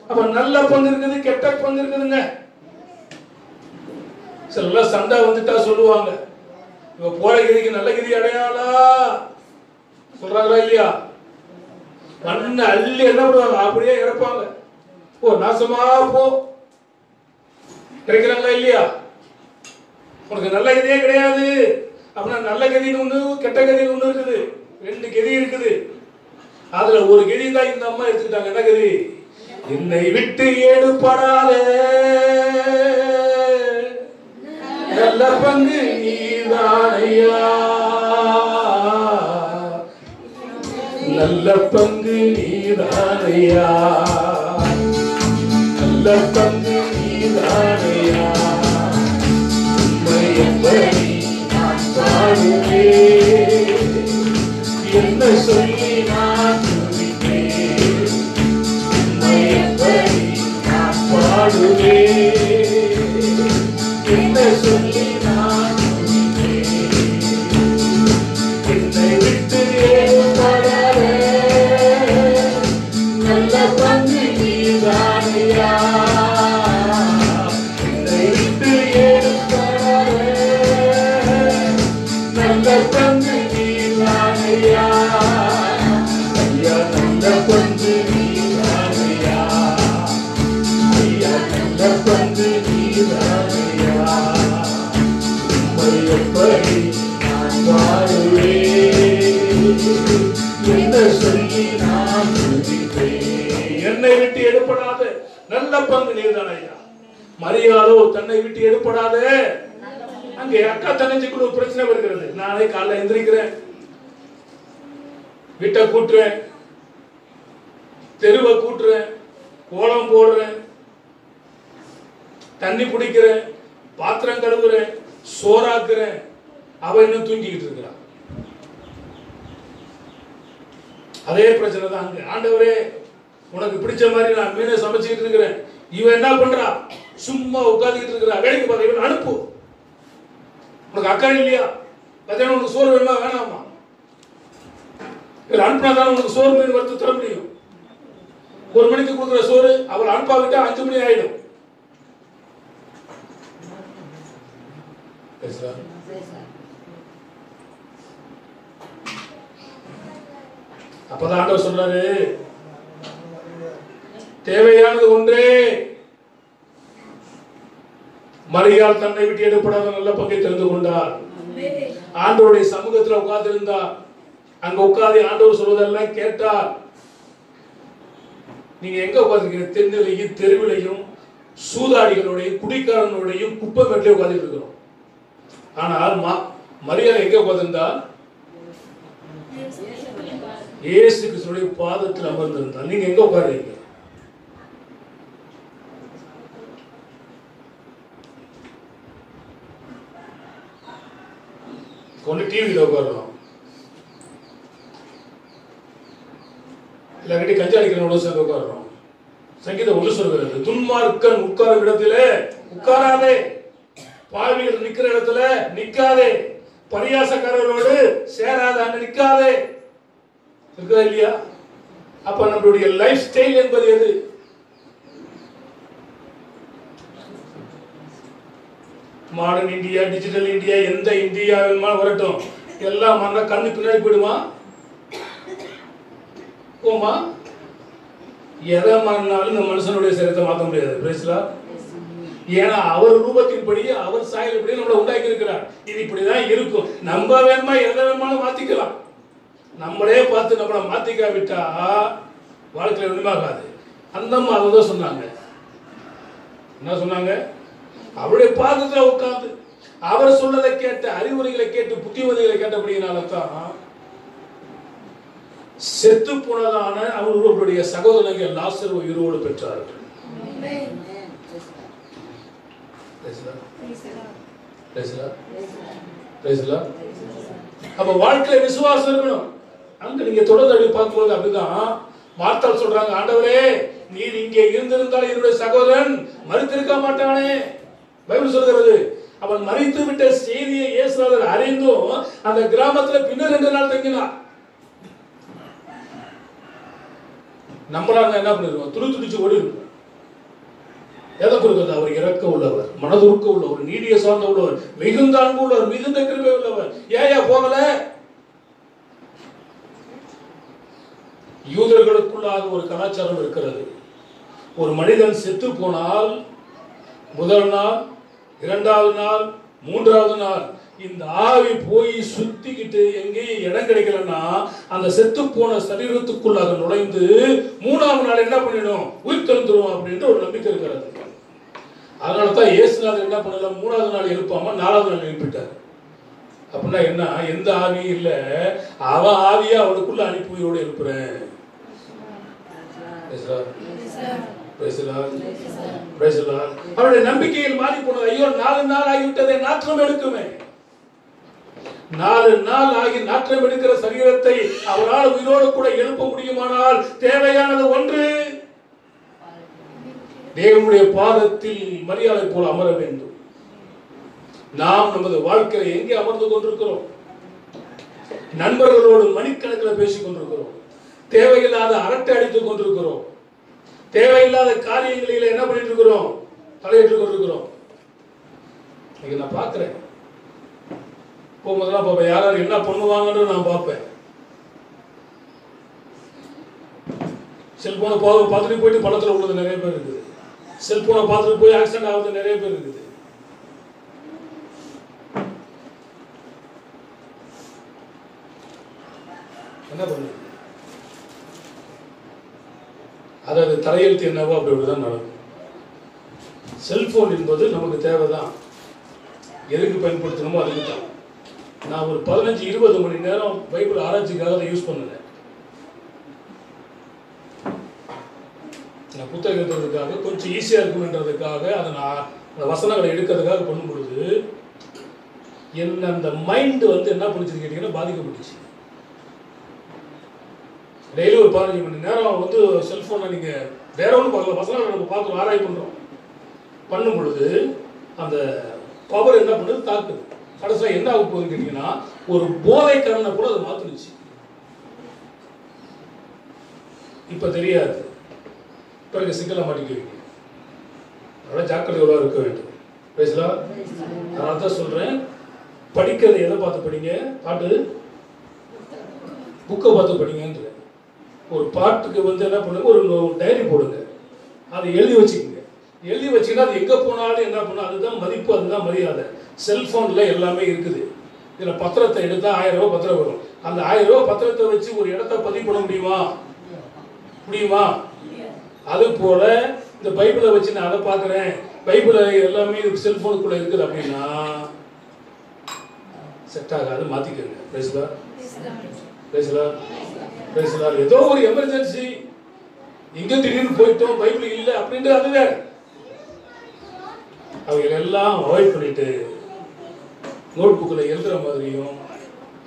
அப்ப நல்ல பங்கு இருக்குது, கெட்ட பங்கு இருக்குதுங்க. சில சண்டை வந்துட்டா சொல்லுவாங்க, இவ போற கதிக்கு நல்ல கதி அடையாளா சொல்றாங்களா இல்லையா? மண்ணை அள்ளி என்ன பண்ணுவாங்க, அப்படியே இறப்பாங்க. ஓ நாசமா போ கிடைக்கிறாங்களா இல்லையா? உனக்கு நல்ல கதியே கிடையாது அப்படின்னா நல்ல கதின்னு ஒண்ணு, கெட்ட கதின்னு ஒண்ணு இருக்குது. 2 கதி இருக்குது. அதுல ஒரு கதி தான் இந்த அம்மா எடுத்துக்கிட்டாங்க. என்ன கதி? என்னை விட்டு ஏடுபடாத நல்ல பங்கு நீதானையா, நல்ல பங்கு நீதானையா, நல்ல பங்கு நீதானையா. உம்மை எப்படி நான் பாடுவேன், என்ன சொல்லி நான் துதிப்பேன். உம்மை எப்படி நான் பாடுவேன், என்ன சொல்லி நான் துதிப்பேன். என்னை விட்டு ஏற்படாத நல்ல பங்கு நீதானையா, என்னை விட்டு ஏற்படாத நல்ல பங்கு நீதானையா. ஐயா நல்ல பங்கு நீதானையா, ஐயா நல்ல பங்கு நீதானையா. உம்மை எப்படி நான் பாடுவேன், என்ன சொல்லி நான் துதிப்பேன். என்னை விட்டு எடுப்படாத நல்ல பங்கு நீதானையா. மரியாளோ தன்னை விட்டு எடுப்படாத. அங்கே அக்கா தங்கச்சிக்குள்ள ஒரு பிரச்சனை வருகிறது. நானே காலைல எந்திரிக்கிறேன், வீட்டை கூட்டுறேன், தெருவை கூட்டுறேன், கோலம் போடுறேன், தண்ணி குடிக்கிறேன், பாத்திரம் கழுவுறேன், சோறாக்குறேன். அவ இன்னும் தூங்கிக்கிட்டு இருக்கிறான். அதே பிரச்சனை தான் அங்க. ஆண்டவரே உனக்கு பிடிச்ச மாதிரி நான் மீனை சமைச்சுக்கிட்டு இருக்கிறேன், இவன் என்ன பண்றா? சும்மா உட்காந்துக்கிட்டு இருக்கிறா, வேலைக்கு பார்க்க. இவன் அனுப்பு. உனக்கு அக்கா இல்லையா? மத்தியானம் உனக்கு சோறு வேணுமா வேணாமா? இவள் அனுப்பினாதான் உனக்கு சோறு மீன் வறுத்து தர முடியும். 1 மணிக்கு கொடுக்குற சோறு அவள் அனுப்பாவிட்டா 5 மணி ஆயிடும். அப்பதான் ஆண்டவர் சொல்றாரு, தேவையானது ஒன்றே. மரியாள் தன்னை விட்டு எடுப்படாத நல்ல பங்கை தெரிந்து கொண்டார். ஆண்டவருடைய சமூகத்தில் உட்கார்ந்து இருந்தார். அங்க உட்கார்ந்து ஆண்டவர் சொல்வதெல்லாம் கேட்டார். நீங்க எங்க உட்கார்ந்துருக்கீங்க? தென்னிலையும் தெருவிலையும் சூதாடிகளுடையும் குடிக்காரனுடையும் குப்பை மேட்டிலே உட்கார்ந்துட்டு இருக்கிறோம். ஆனால் மரியாதை எங்க உட்கார்ந்திருந்தா? இயேசு கிறிஸ்துவுடைய பாதத்தில் அமர்ந்திருந்தார். நீங்க எங்க உட்கார்றீங்க? கொண்டு டிவியில் உட்காரணும், இல்லாட்டி கஞ்சி அடிக்கிறவங்களோட சேர்ந்து உட்காரணும். சங்கீதம் ஒன்று சொல்கிறது, துன்மார்க்கன் உட்காரும் இடத்திலே உட்காராதே, பாவிகள் நிக்கிற இடத்துல நிக்காதே, பரியாசக்காரர்களோடு சேராத அங்க நிக்காதே. இருக்குதா இல்லையா? அப்ப நம்மளுடைய லைஃப் ஸ்டைல் என்பது எது? மாடர்ன் இந்தியா, டிஜிட்டல் இந்தியா, எந்த இந்தியா வரட்டும், எல்லாம் மறந்தா கண்ணு பின்னாடி போயிடுமா? போமா? எதை மாறினாலும் இந்த மனுஷனுடைய சரீரத்தை மாற்ற முடியாது. பிரேஸ்லா. ஏன்னா அவர் ரூபத்தின்படி, அவர் சாயல்படி நம்மளை உண்டாக்கி இருக்கிறார். இது இப்படிதான் இருக்கும். நம்ம வேணுமா எதை வேணுமாலும் மாத்திக்கலாம். நம்மளே பார்த்து நம்மளை மாத்திக்காவிட்டா வாழ்க்கையில ஒண்ணுமாகாது. அந்த அம்மா தான் சொன்னாங்க. என்ன சொன்னாங்க? அவருடைய பாதத்துல உட்கார்ந்து அவர் சொன்னதை கேட்ட, அறிவுரைகளை கேட்டு, புத்திமதிகளை கேட்டபடியினால தான் செத்து போனதான அவர்களுடைய சகோதரர்கள் லாசரு உயிரோடு பெற்றார்கள். அப்ப வாழ்க்கையில விசுவாசம் இருக்கணும். அங்க நீங்க தொடர்ந்து பார்க்கும்போது அப்படிதான் மார்த்தாள் சொல்றாங்க, ஆண்டவரே நீர் இங்கே இருந்திருந்தால் என்னுடைய சகோதரன் மரித்திருக்க மாட்டானே. பைபிள் சொல்கிறது. அவன் மரித்து விட்ட செய்தியை இயேசுநாதர் அறிந்தும் அந்த கிராமத்துல பின்னர் 2 நாள் தங்கினார். நம்மளா என்ன பண்ணிருக்கோம்? துடிச்சு ஓடி இருக்கும். எதை கொடுக்கிறது? அவர் இறக்க உள்ளவர், மனதுருக்க உள்ளவர், நீடிய சார்ந்த உள்ளவர், மிகுந்த அன்பு உள்ளவர், மிகுந்த கிருபை உள்ளவர். ஏயா போகல? யூதர்களுக்குள்ளாக ஒரு கலாச்சாரம் இருக்கிறது. ஒரு மனிதன் செத்து போனால் முதல் நாள், 2வது நாள், 3வது நாள் இந்த ஆவி போய் சுத்திக்கிட்டு எங்கேயும் இடம் கிடைக்கலன்னா அந்த செத்து போன சரீரத்துக்குள்ளாக நுழைந்து 3வது நாள் என்ன பண்ணிடும்? உயிர் தெழுந்துரும் அப்படின்ற ஒரு நம்பிக்கை இருக்கிறது. அதனாலதான் இயேசுநாதர் என்ன பண்ணல, 3வது நாள் எழுப்பாம 4வது நாள் எழுப்பிட்டார். அப்படின்னா என்ன? எந்த ஆவியும் இல்ல, அவன் ஆவியா அவனுக்குள்ள அனுப்பி உயிரோடு எழுப்புறேன். அவருடைய நம்பிக்கையில் மாறி போனது. ஐயோ 4 நாள் ஆகிவிட்டதே, நாற்றம் எடுக்குமே. 4 நாள் ஆகி நாற்றம் எடுக்கிற சரீரத்தை அவரால் உயிரோடு கூட எழுப்ப முடியுமானால் தேவையானது ஒன்று, தேவனுடைய பாதத்தில் மரியாதை போல அமர வேண்டும். நாம் நமது வாழ்க்கையை எங்கே அமர்ந்து கொண்டிருக்கிறோம்? நண்பர்களோடு மணிக்கணக்கில் பேசிக் கொண்டிருக்கிறோம், தேவையில்லாத அரட்டை அடித்துக் கொண்டிருக்கிறோம், தேவையில்லாத காரியங்களில் என்ன பண்ணிட்டு இருக்கிறோம்? தலையிட்டுக் கொண்டிருக்கிறோம். நான் பார்க்கிறேன், போகும்போதெல்லாம் பார்ப்பேன், யாராவது என்ன பண்ணுவாங்கன்னு நான் பார்ப்பேன். செல்போனை பார்த்துட்டு போயிட்டு பணத்தில் உள்ளது நிறைய பேர் இருக்குது. செல்போனை பார்த்துட்டு போய் ஆக்சிடென்ட் ஆகுது நிறைய பேர் இருக்குது. என்ன பண்ணுது? அதாவது தலையெழுத்து என்னவோ அப்படிதான் நடக்கும். செல்போன் என்பது நமக்கு தேவைதான், எதுக்கு பயன்படுத்தணுமோ அதுக்கு தான். நான் ஒரு 15-20 மணி நேரம் பைபிள் ஆராய்ச்சிக்காக அதை யூஸ் பண்ணல. நான் புத்தகம் எழுதுறதுக்காக கொஞ்சம் ஈஸியா இருக்குன்றதுக்காக அதை நான் அந்த வசனங்களை எடுக்கிறதுக்காக பண்ணும் பொழுது என்ன அந்த மைண்ட் என்ன பண்ணிச்சு கேட்டீங்கன்னா பாதிக்கப்பட்டுச்சு. டெய்லி ஒரு 15 மணி நேரம் செல்போனை நீங்க வேற ஒன்றும் பார்க்கல, வசனங்களை நம்ம பார்க்குறோம், ஆராய் பண்றோம். பண்ணும் பொழுது அந்த பவர் என்ன பண்ணுறது? தாக்குது. கடைசியாக என்ன ஆக போகுதுன்னு கேட்டீங்கன்னா ஒரு போதைக்காரனை கூட அதை மாத்துனுச்சு. இப்ப தெரியாது, பிறகு சிக்கலை மாட்டிக்குவீங்க. அதனால ஜாக்கிரதையோட இருக்க வேண்டும். பேசலாம். அதனால தான் சொல்றேன், படிக்கிறது எதை பார்த்து படிங்க? பாட்டு புக்கை பார்த்து படிங்கன்ற. ஒரு பாட்டுக்கு என்ன பண்ணுங்க, ஒரு டைரி போடுங்க, அதை எழுதி வச்சுக்கோங்க. எழுதி வச்சுக்கிட்டா அது எங்க போனாலும் என்ன பண்ணும், அதுதான் மதிப்பு, அதுதான் மரியாதை. செல்போன்ல எல்லாமே இருக்குது. இதுல பத்திரத்தை எடுத்தா 1000 ரூபாய் பத்திரம் வரும். அந்த 1000 ரூபாய் பத்திரத்தை வச்சு ஒரு இடத்தை பதிவு பண்ண முடியுமா? அது போல இந்த பைபிளை வச்சு நான் அதை பார்க்கிறேன், பைபிளை எல்லாமே செல்போனுக்குள்ள இருக்குது அப்படின்னா செட் ஆகாது, மாத்திக்கங்க. ஏதோ ஒரு எமர்ஜென்சி, இங்க திடீர்னு போயிட்டோம், பைபிள் இல்லை அப்படின்ட்டு அது வேற. அவங்க எல்லாம் அவாய்ட் பண்ணிட்டு நோட் புக்கில் எழுதுற மாதிரியும்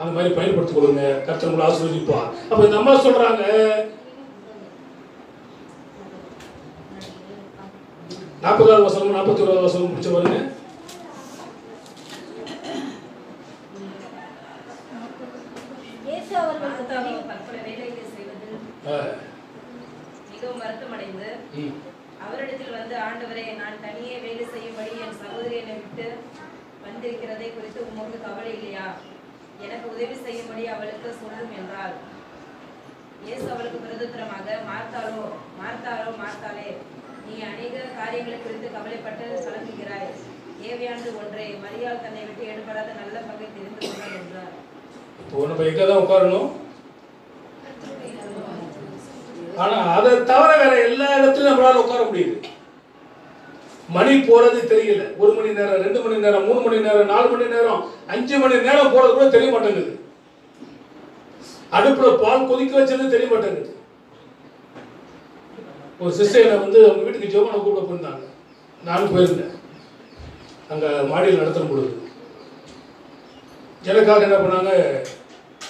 அந்த மாதிரி பயன்படுத்திக் கொள்ளுங்க. கர்த்தர் உங்களை ஆசீர்வதிப்பார். அப்ப இந்த அம்மா சொல்றாங்க, 40வது வசனம் 41வது வசனம் முடிச்ச பாருங்க. மிகவும் வருத்தமடைந்து அவரிடத்தில் வந்து, ஆண்டவரே, நான் தனியே வேலை செய்யும்படி என் சகோதரி என்னை விட்டு வந்திருக்கிறதை குறித்து உமக்கு கவலை இல்லையா? எனக்கு உதவி செய்யும்படி அவளுக்கு சொல்லும் என்றாள். இயேசு அவளுக்கு பிரதித்திரமாக, மார்த்தாளே, நீ அநேக காரியங்களை குறித்து கவலைப்பட்டு கலங்குகிறாய். தேவையானது ஒன்றே, மரியாள் தன்னை விட்டு எடுபடாத நல்ல பகை தெரிந்து கொண்டாள் என்றார். இப்போ நம்ம எங்கதான் உட்காரணும்? ஆனா அதை தவிர வேற எல்லா இடத்துலயும் நம்மளால உட்கார முடியுது. மணி போறது தெரியல. 1 மணி நேரம், 2 மணி நேரம், 3 மணி நேரம், 4 மணி நேரம், 5 மணி நேரம் போறது கூட தெரிய மாட்டேங்குது. அடுப்புல பால் கொதிக்க வச்சது தெரிய மாட்டேங்குது. ஒரு சிஸ்டர் வந்து அவங்க வீட்டுக்கு ஜெபம் கூப்பிட போயிருந்தாங்க. நானும் போயிருந்தேன். அங்க மாடியில் நடத்தும் பொழுது எனக்காக என்ன பண்ணாங்க,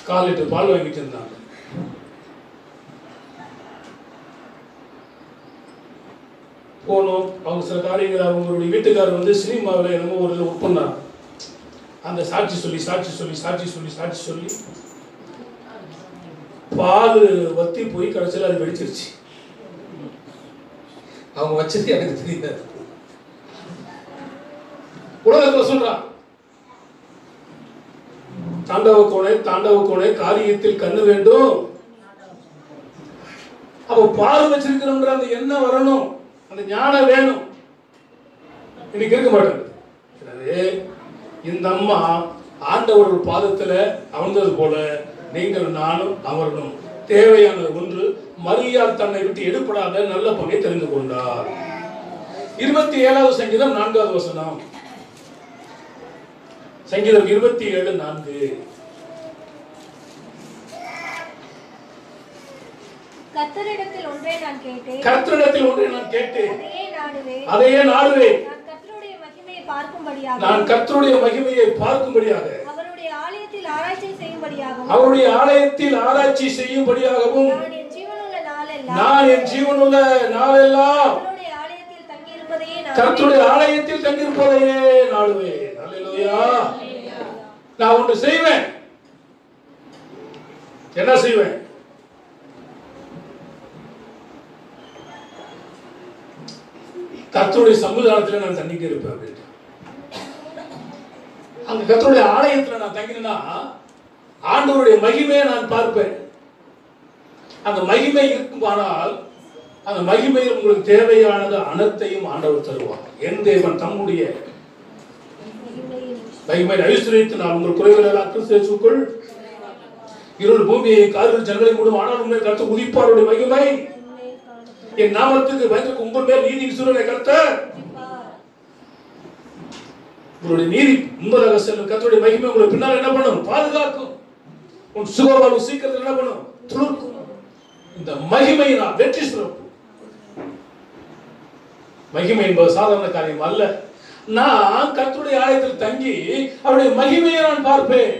1/4 லிட்டர் பால் வாங்கிட்டு இருந்தாங்க. போனோம். அவங்க சில காரியங்கள், அவங்களுடைய வீட்டுக்காரர் வந்து சினிமாவில் என்னமோ ஒரு ஒர்க் பண்ணாங்க. அந்த சாட்சி சொல்லி பால் வத்தி போய் கடைசியில் அது வெடிச்சிருச்சு. அவங்க வச்சது எனக்கு தெரியாது. உலகத்தில் சொல்றான், தாண்டவ கோணே காரியத்தில் கண்ணு வேண்டும். அப்ப பால் வச்சிருக்கிறோன்ற அந்த எண்ணம் வரணும், அந்த ஞானம் வேணும். இன்னைக்கு இருக்க மாட்டேங்குது. எனவே இந்த அம்மா ஆண்டவர் பாதத்துல அமர்ந்தது போல நீங்கள் நானும் அமரணும். தேவையானது ஒன்று, மரியாள் தன்னை விட்டு எடுப்படாத நல்ல பங்கை தெரிந்து கொண்டார். 27வது சங்கீதம் 4வது வசனம். சங்கீதம் 27:4. கர்த்தரிடத்தில் ஒன்றை நான் கேட்டேன், அதையே நாடுவேன். நான் கர்த்தருடைய மகிமையை பார்க்கும்படியாக, அவருடைய ஆலயத்தில் ஆராய்ச்சி செய்யும்படியாகவும், நான் என் ஜீவனுள்ள நாளெல்லாம் கர்த்தருடைய ஆலயத்தில் தங்கியிருப்பதையே நாடுவேன். அல்லேலூயா. நான் ஒன்று செய்வேன். என்ன செய்வேன்? கர்த்தருடைய சமுதாயத்தில் நான் தங்கிக்க இருப்பேன் அப்படின்ட்டு. அங்க கர்த்தருடைய ஆலயத்தில் நான் தங்கினா ஆண்டவருடைய மகிமையை நான் பார்ப்பேன். அந்த மகிமை இருக்குமானால் அந்த மகிமையில் உங்களுக்கு தேவையானது அனைத்தையும் ஆண்டவர் தருவார். என் தேவன் தம்முடைய மகிமை ஐஸ்வரியத்தை நான் உங்கள் குறைகள் எல்லாம் கிறிஸ்துவுக்குள் இருள் பூமியை காரில் ஜனங்களை மூடும், ஆனால் உண்மை கர்த்தர் உதிப்பாருடைய மகிமை என் நாமத்துக்கு பயந்துக்கு உங்கள் மேல் நீதி சூரியனை கர்த்தர் உங்களுடைய நீதி உண்மையாக செல்லும். கர்த்தருடைய மகிமை உங்களை பின்னால் என்ன பண்ணும்? பாதுகாக்கும். உன் சுகவாழ்வு சீக்கிரத்தில் என்ன பண்ணும்? துளுக்கும். இந்த மகிமையினால் வெற்றி சிறப்பு. மகிமை என்பது சாதாரண காரியம் அல்ல. நான் கர்த்தருடைய ஆலயத்தில் தங்கி அவருடைய மகிமையை நான் பார்ப்பேன்.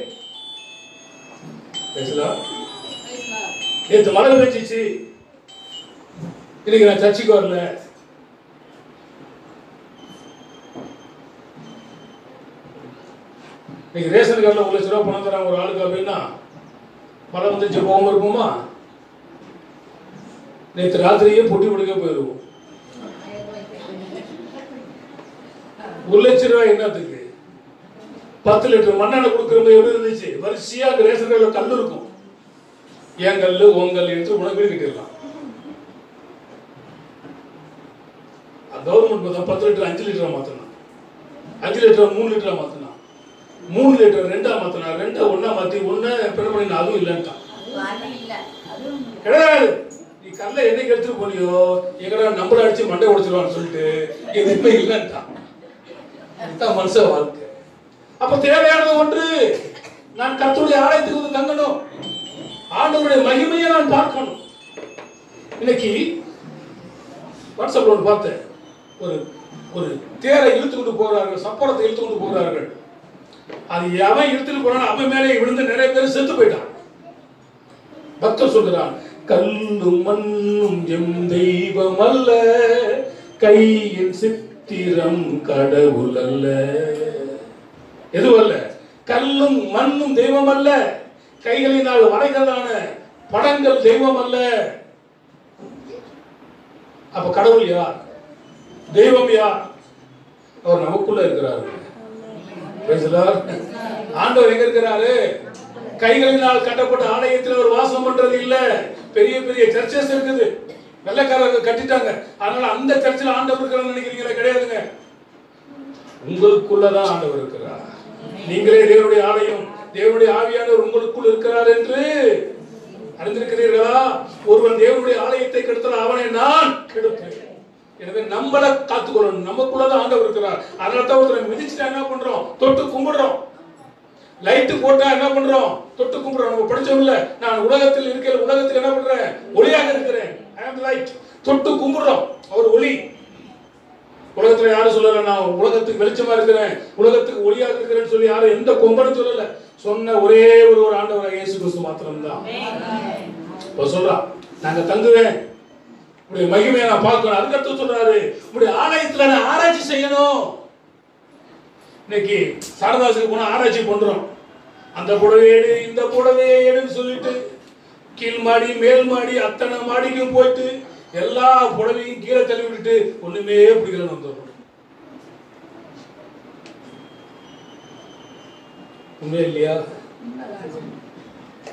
நேற்று மழை பெஞ்சிச்சு, இன்னைக்கு நான் சர்ச்சுக்கு வரல. இன்னைக்கு ரேஷன் கார்டில் 1 லட்ச ரூபா பணம் தராங்க ஒரு ஆளுக்கு அப்படின்னா மழை வந்துச்சு போகாம இருப்போமா? நேற்று ராத்திரியே பொட்டி பிடிக்க போயிருவோம். 1 லட்ச ரூபாய் என்னத்துக்கு? 10 லிட்டர் மண்ணெண்ணெய் கொடுக்குறவங்க எப்படி இருந்துச்சு? வரிசையா ரேஷன் கார்டில் கல் இருக்கும். ஏன் கல் உங்கல் எடுத்து உனக்கு வீடு கட்டிடலாம். கவர்மெண்ட் 10 லிட்டர் 5 லிட்டரா மாத்தணும், 5 லிட்டர் 3 லிட்டரா மாத்தணும், 3 லிட்டர் 2ஆ மாத்தணும், 2 1ஆ மாத்தி 1 பெற பண்ணி அதுவும் இல்லைன்ட்டான். கிடையாது. நீ கல்ல என்னைக்கு எடுத்துட்டு போனியோ எங்கடா நம்பர் அடிச்சு மண்டை உடைச்சிருவான்னு சொல்லிட்டு எதுவுமே இல்லைன்ட்டான். இதுதான் மனுஷ வாழ்க்கை. அப்ப தேவையானது ஒன்று, நான் கர்த்தருடைய ஆலயத்துக்கு வந்து தங்கணும், ஆண்டவருடைய மகிமையை நான் பார்க்கணும். இன்னைக்கு வாட்ஸ்அப்ல ஒன்று பார்த்தேன், ஒரு ஒரு தேரை இழுத்து கொண்டு போகிறார்கள், சப்பரத்தை இழுத்து கொண்டு போகிறார்கள். அது எவன் இழுத்துட்டு போறான் அவன் மேலே விழுந்து நிறைய பேர் செத்து போயிட்டான். பக்தர் சொல்கிறான், கல்லும் மண்ணும் எம் தெய்வம் அல்ல, கையின் சித்திரம் கடவுள் அல்ல. எதுவல்ல? கல்லும் மண்ணும் தெய்வம் அல்ல, கைகளினால் வரைகிறதான படங்கள் தெய்வம் அல்ல. அப்ப கடவுள் யார்? தெய்வம் யார்? அவர் நமக்குள்ள இருக்கிறாரு. ஆண்டவர் எங்க இருக்கிறாரு? கைகளினால் கட்டப்பட்ட ஆலயத்தில் அவர் வாசம் பண்றது இல்ல. பெரிய பெரிய சர்ச்சஸ் இருக்குது, வெள்ளைக்காரர்கள் கட்டிட்டாங்க, அதனால அந்த சர்ச்சில் ஆண்டவர் இருக்கிறார் நினைக்கிறீங்களா? கிடையாதுங்க. உங்களுக்குள்ளதான் ஆண்டவர் இருக்கிறார். நீங்களே தேவனுடைய ஆலயம், தேவனுடைய ஆவியானவர் உங்களுக்குள் இருக்கிறார் என்று அறிந்திருக்கிறீர்களா? ஒருவன் தேவனுடைய ஆலயத்தை கெடுத்தால் அவனை நான் கெடுப்பேன். எனவே நம்மளை காத்துக்கொள்ளணும். நமக்குள்ளதான் ஆண்டவர் இருக்கிறார். அதனால தான் ஒருத்தரை மிதிச்சுட்டா என்ன பண்றோம்? தொட்டு கும்பிடுறோம். லைட்டு போட்டா என்ன பண்றோம்? தொட்டு கும்பிடுறோம். நம்ம படிச்சோம்ல, நான் உலகத்தில் இருக்கிற, உலகத்தில் என்ன பண்றேன்? ஒளியாக இருக்கிறேன். I am light. தொட்டு கும்பிடுறோம், அவர் ஒளி. உலகத்துல யாரும் சொல்லல நான் உலகத்துக்கு வெளிச்சமா இருக்கிறேன், உலகத்துக்கு ஒளியாக இருக்கிறேன்னு சொல்லி யாரும் எந்த கொம்பனும் சொல்லல. சொன்ன ஒரே ஒரு ஆண்டவர் இயேசு கிறிஸ்து மாத்திரம்தான். சொல்றா, நாங்க தங்குவேன், உடைய மகிமையை நான் பார்க்கணும். அதுக்கடுத்து சொல்றாரு, உடைய ஆலயத்துல நான் ஆராய்ச்சி செய்யணும். இன்னைக்கு சாரதாசுக்கு போனா ஆராய்ச்சி பண்றோம். அந்த புடவை எடு, இந்த புடவை எடுன்னு சொல்லிட்டு கீழ் மாடி மேல் மாடி அத்தனை மாடிக்கும் போயிட்டு எல்லா புடவையும் கீழே தள்ளி விட்டுட்டு ஒண்ணுமே பிடிக்கலன்னு வந்துடுறோம். உண்மையே இல்லையா?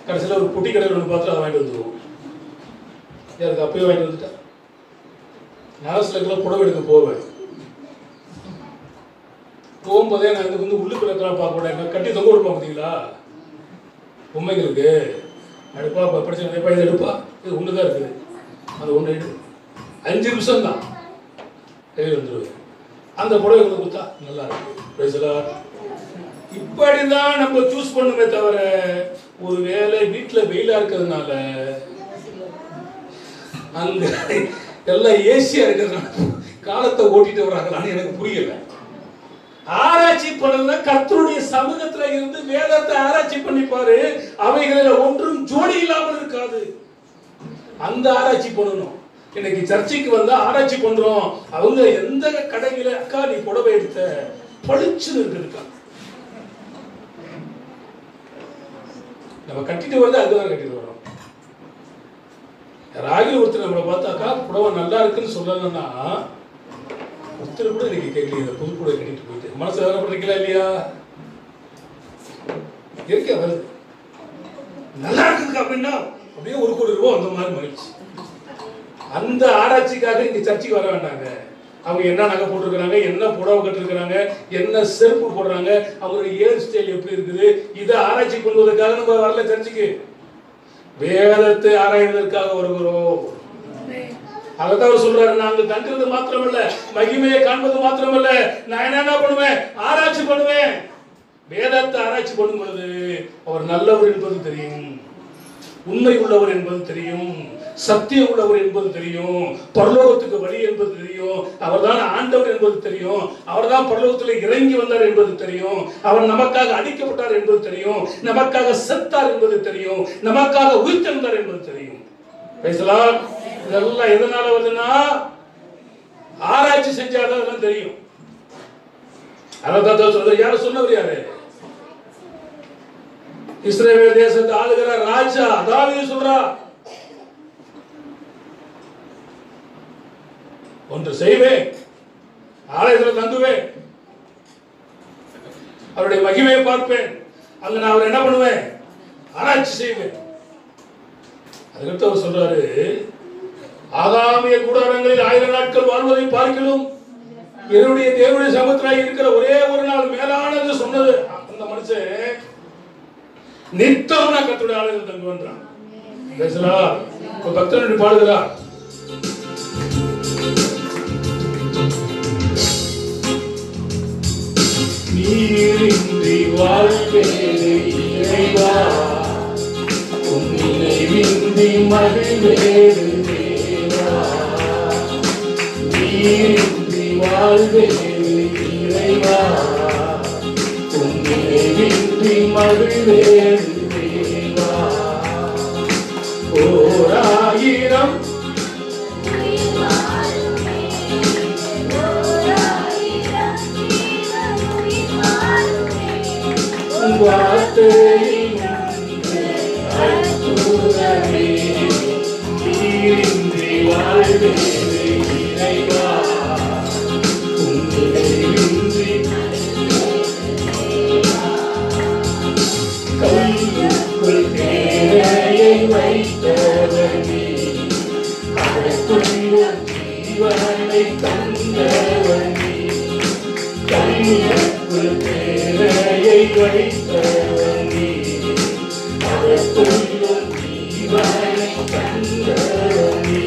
கடைசியில் ஒரு புட்டி கடை ஒன்று பார்த்து அதை வாங்கிட்டு வந்துடுவோம். யாருக்கு அப்பயே வாங்கிட்டு வந்துட்டா? நரசிலக்கெல்லாம் புடவை எடுக்க போவேன். போகும்போதே நான் இதுக்கு வந்து உள்ளுக்குள்ள பார்க்க கூடாது, கட்டி தொங்க விடுப்பா. பார்த்தீங்களா பொம்மைங்களுக்கு எடுப்பா, படிச்சு நினைப்பா, இது எடுப்பா, இது ஒன்று தான் இருக்குது, அது ஒன்று எடு, 5 நிமிஷம் தான் கையில் வந்துடுவேன். அந்த புடவை கொடுத்தா நல்லா இருக்கு. இப்படிதான் நம்ம சூஸ் பண்ணுமே தவிர, ஒரு வேலை வீட்டில் வெயிலா இருக்கிறதுனால அங்க எல்லாம் ஏசியா இருக்கிறதுனால காலத்தை ஓட்டிட்டு வராங்களான்னு எனக்கு புரியல. ஆராய்ச்சி பண்ணல, கர்த்தருடைய சமூகத்துல இருந்து வேதத்தை ஆராய்ச்சி பண்ணிப்பாரு, அவைகளில் ஒன்றும் ஜோடி இல்லாமல் இருக்காது. அந்த ஆராய்ச்சி பண்ணணும். இன்னைக்கு சர்ச்சைக்கு வந்தா ஆராய்ச்சி பண்றோம். அவங்க எந்த கடையில அக்கா நீ புடவை எடுத்த பளிச்சுன்னு இருக்குதுக்கா, நம்ம கட்டிட்டு வந்து அதுதான் கட்டிட்டு வரோம். யாராவது ஒருத்தர் நம்மளை பார்த்தாக்கா புடவை நல்லா இருக்குன்னு சொல்லலன்னா ஒருத்தர் கூட இன்னைக்கு கேட்கல. புது புடவை கட்டிட்டு போயிட்டு மனசு வேலைப்படுறீங்களா இல்லையா? இயற்கை வருது, நல்லா இருக்குதுக்கா அப்படின்னா அப்படியே 1 கோடி ரூபாய் அந்த மாதிரி மகிழ்ச்சி. அந்த ஆராய்ச்சிக்காக இங்க சர்ச்சைக்கு வர வேண்டாங்க. அவங்க என்ன நகை போட்டிருக்கிறாங்க, என்ன புடவை கட்டிருக்கிறாங்க, என்ன செருப்பு போடுறாங்க, அவங்களுடைய ஹேர் ஸ்டைல் எப்படி இருக்குது, இதை ஆராய்ச்சி பண்ணுவதற்காக நம்ம வரல சர்ச்சைக்கு. வேதத்தை ஆராய்வதற்காக வருகிறோம். அதான் அவர் சொல்றாரு, நாங்க தங்குறது மாத்திரமல்ல, மகிமையை காண்பது மாத்திரமல்ல, நான் என்ன பண்ணுவேன்? ஆராய்ச்சி பண்ணுவேன். வேதத்தை ஆராய்ச்சி பண்ணும் பொழுது அவர் நல்லவர் என்பது தெரியும், உண்மை உள்ளவர் என்பது தெரியும், சத்தியம் உள்ளவர் என்பது தெரியும், பரலோகத்துக்கு வழி என்பது தெரியும், அவர்தான் ஆண்டவர் என்பது தெரியும், அவர்தான் பரலோகத்தில் இறங்கி வந்தார் என்பது தெரியும், அவர் நமக்காக அடிக்கப்பட்டார் என்பது தெரியும், நமக்காக செத்தார் என்பது தெரியும், நமக்காக உயிர்த்தெழுந்தார் என்பது தெரியும். பேசலாம். இதெல்லாம் எதனால வருதுன்னா ஆராய்ச்சி செஞ்சாதான் அதெல்லாம் தெரியும். அதான் சொல்ற. யாரு சொன்னவர்? யாரு? இஸ்ரவேல் தேசத்தை ஆளுகிற ராஜா தாவீது சொல்றா, ஒன்று செய்வேன், ஆலயத்தில் தங்குவேன், அவருடைய மகிமையை பார்ப்பேன், அங்க நான் அவர் என்ன பண்ணுவேன்? ஆராய்ச்சி செய்வேன். அதுக்கடுத்து அவர் சொல்றாரு, ஆகாமிய கூடாரங்களில் 1000 நாட்கள் வாழ்வதை பார்க்கலும் என்னுடைய தேவனுடைய சமூகத்தில் இருக்கிற ஒரே ஒரு நாள் மேலானது சொன்னது. அந்த மனுஷன் நித்தம் நான் கர்த்தருடைய ஆலயத்தில் தங்குவேன்றான். பேசலாம். பக்தனுடைய பாடுகிறார், நீரே நீரின்றி வாழ்வேறு இறைவா, உன் நினைவின்றி மகிழ்வேறு தேவா. நீரின்றி வாழ்வேறு இறைவா, உன் நினைவின்றி மகிழ்வேறு தேவா. ஓராயிரம் வார்த்தையின் அற்புதமே, நீரின்றி வாழ்வேறு இறைவா, உன் நினைவின்றி கல்லுக்குள் தேரையை வைத்தவனே, அதற்குள்ள ஜீவனை தந்தவனே. கல்லுக்குள் தேரையை வைத்தவனே, அதற்குள்ள ஜீவனை தந்தவனே.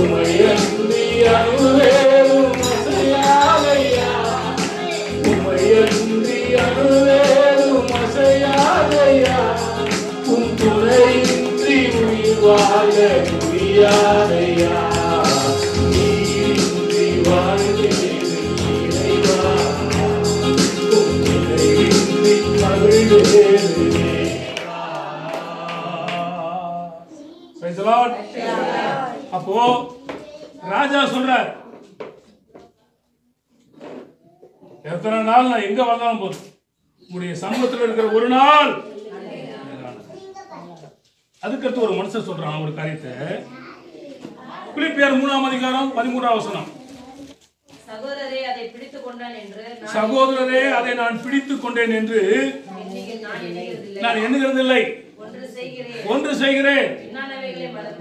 உமையன்றி அணுவேறும் அசையாதையா, உமையன்றி அணுவேறும் அசையாதையா, உன் துணையின்றி உயிர் வாழ முடியாதையா. நீரின்றி வாழ்வேறு இறைவா, உன் துணையின்றி மகிழ்வேறு தேவா. Praise the Lord. அப்போ ராஜா சொல்றார், எத்தனை நாள் நான் எங்க வந்தாலும் போதும், உங்களுடைய சமூகத்தில் இருக்கிற ஒரு நாள். அதுக்கடுத்து ஒரு மனுஷன் சொல்றான் ஒரு காரியத்தை. பிலிப்பியர் 3ஆம் அதிகாரம் 13ஆம் வசனம். சகோதரரே அதை பிடித்துக் கொண்டான் என்று சகோதரரே அதை நான் பிடித்துக் கொண்டேன் என்று நான் எண்ணுகிறதில்லை. ஒன்று செய்கிறேன்,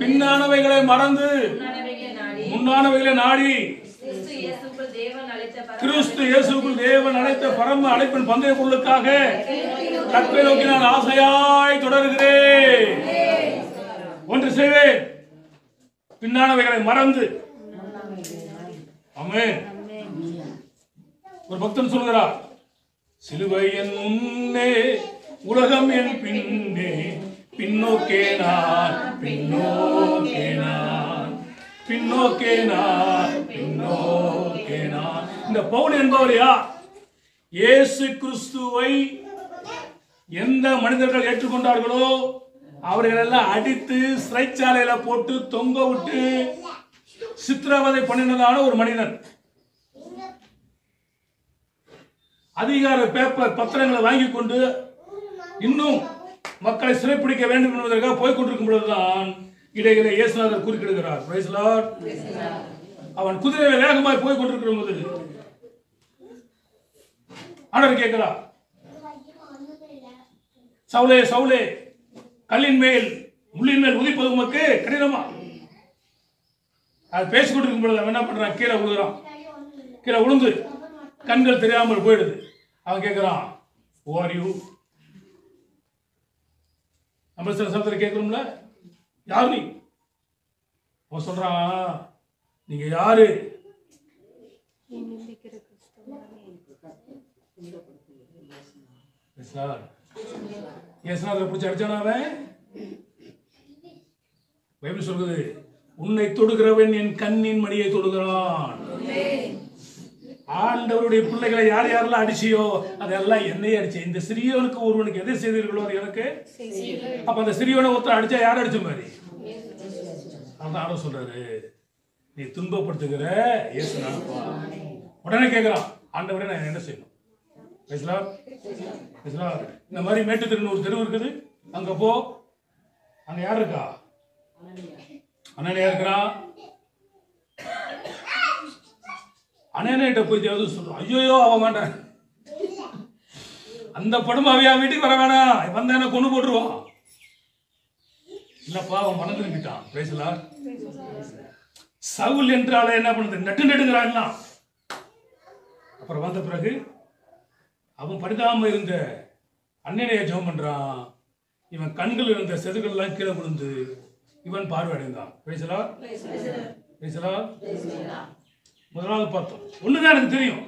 பின்னானவைகளை மறந்து முன்னானவைகளை நாடி கிறிஸ்து இயேசுக்குள் தேவன் அழைத்த பரம அழைப்பின் பந்தய பொருளுக்காக கர்த்தரை நோக்கி நான் ஆசையாய் தொடர்கிறேன். ஒன்று செய்வேன், பின்னானவைகளை மறந்து. ஆமென். ஒரு பக்தன் சொல்கிறார், சிலுவை என் முன்னே உலகம் என் பின்னே, பின்னோக்கே நான் பின்னோக்கே நான் பின்னோக்கே நான் பின்னோக்கே நான். இந்த பவுல் என்பவர் யார்? இயேசு கிறிஸ்துவை எந்த மனிதர்கள் ஏற்றுக்கொண்டார்களோ அவர்கள் எல்லாம் அடித்து சிறைச்சாலையில போட்டு தொங்க விட்டு சித்திரவதை பண்ணினதான ஒரு மனிதன். அதிகார பேப்பர் பத்திரங்களை வாங்கி கொண்டு இன்னும் மக்களை சிறைப்பிடிக்க வேண்டும் என்பதற்காக போய்கொண்டிருக்கும் பொழுதுதான் இடையிலே இயேசுநாதர் குறுக்கிடுகிறார். Praise the Lord. அவன் குதிரையில வேகமாய் போய் கொண்டிருக்கிற போது ஆண்டவர் கேட்கிறார், சவுலே சவுலே, கல்லின் மேல் முள்ளின் மேல் உதிப்பது உமக்கு கடினமா? அது பேசிக்கொண்டிருக்கும் பொழுது அவன் என்ன பண்றான், கீழே விழுகிறான். கீழே விழுந்து கண்கள் தெரியாமல் போயிடுது. அவன் கேட்கிறான், who are you? நம்ம சில சமயத்தில் கேட்கணும்ல, யார் நீ? அவன் சொல்றான், நீங்க யாரு? இயேசுநாதரை பிடிச்சி அடிச்சானா அவன்? பைபிள் சொல்றது, உன்னை தொடுகிறவன் என் கண்ணின் மணியை தொடுகிறான். ஆண்டவருடைய பிள்ளைகளை யார் யாரெல்லாம் அடிச்சியோ அதெல்லாம் என்னையே அடிச்சு. இந்த சிறியவனுக்கு ஒருவனுக்கு எதை செய்தீர்களோ அது எனக்கு. அப்ப அந்த சிறியவனை ஒருத்தர் அடிச்சா யார் அடிச்ச மாதிரி? அதான் சொல்றாரு, நீ துன்பப்படுத்துகிற இயேசுநாதப்பா. உடனே கேட்கிறான், ஆண்டவரே நான் என்ன செய்யணும்? இந்த மாதிரி மேட்டு தெருன்னு ஒரு தெருவு இருக்குது, அங்க போ. அங்க யார் இருக்கா? அண்ணனையா இருக்கிறான். அண்ணன்கிட்ட போய் சொல்றான், ஐயோ அவன் வேண்டாம், அந்த படம் அவையா வீட்டுக்கு வர வேணாம், வந்தா கொண்டு போட்டுருவான். இல்லப்பா அவன் மனம் திரும்பிட்டான். பேசலா சவுல் என்றால என்ன பண்ணுது, நட்டு நட்டுங்கிறான் எல்லாம். அப்புறம் வந்த பிறகு அவன் படிக்காம இருந்த அண்ணனைய ஜெபம் பண்றான். இவன் கண்கள் இருந்த செதுகள் எல்லாம் கீழே விழுந்து இவன் பார்வை அடைந்தான். பேசலா பேசலா. முதலாவது பார்த்தோம். ஒண்ணுதான் எனக்கு தெரியும்,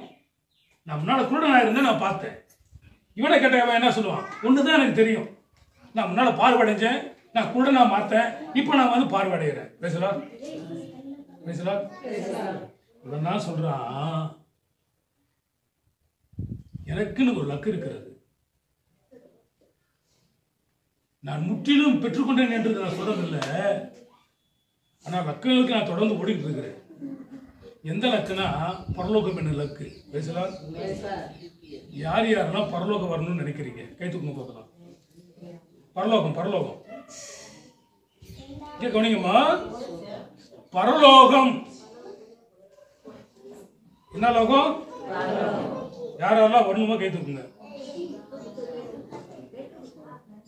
நான் முன்னால குருடனா இருந்தேன், நான் பார்த்தேன். இவனை கேட்ட என்ன சொல்லுவான்? ஒண்ணுதான் எனக்கு தெரியும், நான் முன்னால பார்வையடைஞ்சேன், நான் குருடனா மாத்தேன், இப்ப நான் வந்து பார்வையடைகிறேன். பேசலாம் பேசலாம். இவன் தான் சொல்றான், எனக்குன்னு ஒரு லக்கு இருக்கிறது, நான் முற்றிலும் பெற்றுக்கொண்டேன் என்று நான் சொல்றதில்லை. ஆனா லக்குகளுக்கு நான் தொடர்ந்து ஓடிட்டு இருக்கிறேன். எந்த லக்குனா பரலோகம் என்ன லக்கு. பேசலாம். யார் யாரெல்லாம் பரலோகம் வரணும்னு நினைக்கிறீங்க? கை தூக்கணும் பார்க்கலாம். பரலோகம் பரலோகம் கவனிங்கம்மா. பரலோகம் என்ன லோகம்? யாரெல்லாம் வரணுமா கை தூக்குங்க.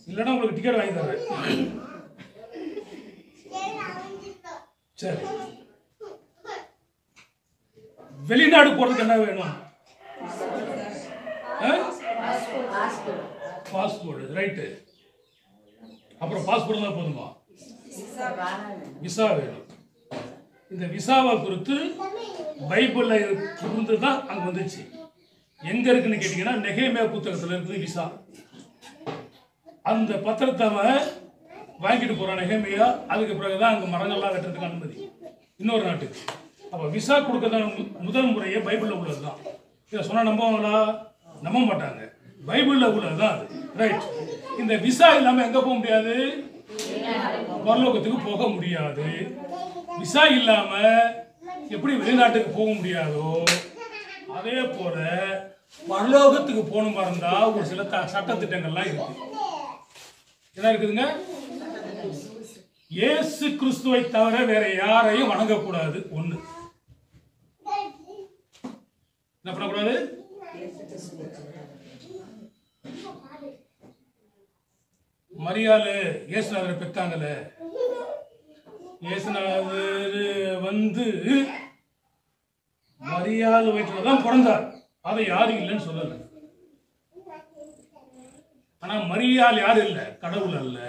இல்லைன்னா உங்களுக்கு டிக்கெட் வாங்கி தர்றேன். சரி, வெளிநாடு போறதுக்கு என்ன வேணும்? பாஸ்போர்ட். ரைட்டு. அப்புறம் பாஸ்போர்ட் தான் போதுமா? விசா வேணும். இந்த விசாவை குறித்து பைபிள்ல இருந்து தான் அங்க வந்துச்சு. எங்க இருக்குன்னு கேட்டீங்கன்னா நெகேமியா புத்தகத்துல இருக்குது விசா. அந்த பத்திரத்தை வாங்கிட்டு போறான் நெகேமியா. அதுக்கு பிறகுதான் அங்க மரங்கள்லாம் வெட்டுறதுக்கு அனுமதி இன்னொரு நாட்டுக்கு. அப்ப விசா கொடுக்கறதான முதல் முறையே பைபிள்ல உள்ளதுதான். இதை சொன்னா நம்புவாங்களா? நம்ப மாட்டாங்க. பைபிள்ல உள்ளதுதான் அது. ரைட். இந்த விசா இல்லாம எங்க போக முடியாது? பரலோகத்துக்கு போக முடியாது. விசா இல்லாம எப்படி வெளிநாட்டுக்கு போக முடியாதோ அதே போல பரலோகத்துக்கு போகணுமா இருந்தா ஒரு சில சட்ட திட்டங்கள்லாம் இருக்கு. என்ன இருக்குதுங்க? இயேசு கிறிஸ்துவை தவிர வேற யாரையும் வணங்கக்கூடாது. ஒண்ணு. என்ன பண்ணக்கூடாது? மரியாளு இயேசுநாதரை பெற்றாங்கல்ல, இயேசுநாதர் வந்து மரியாள் வயிற்றுலதான் பிறந்தார். அதை யாரும் இல்லைன்னு சொல்லல. ஆனா மரியாள் யாரு இல்ல? கடவுள் அல்ல.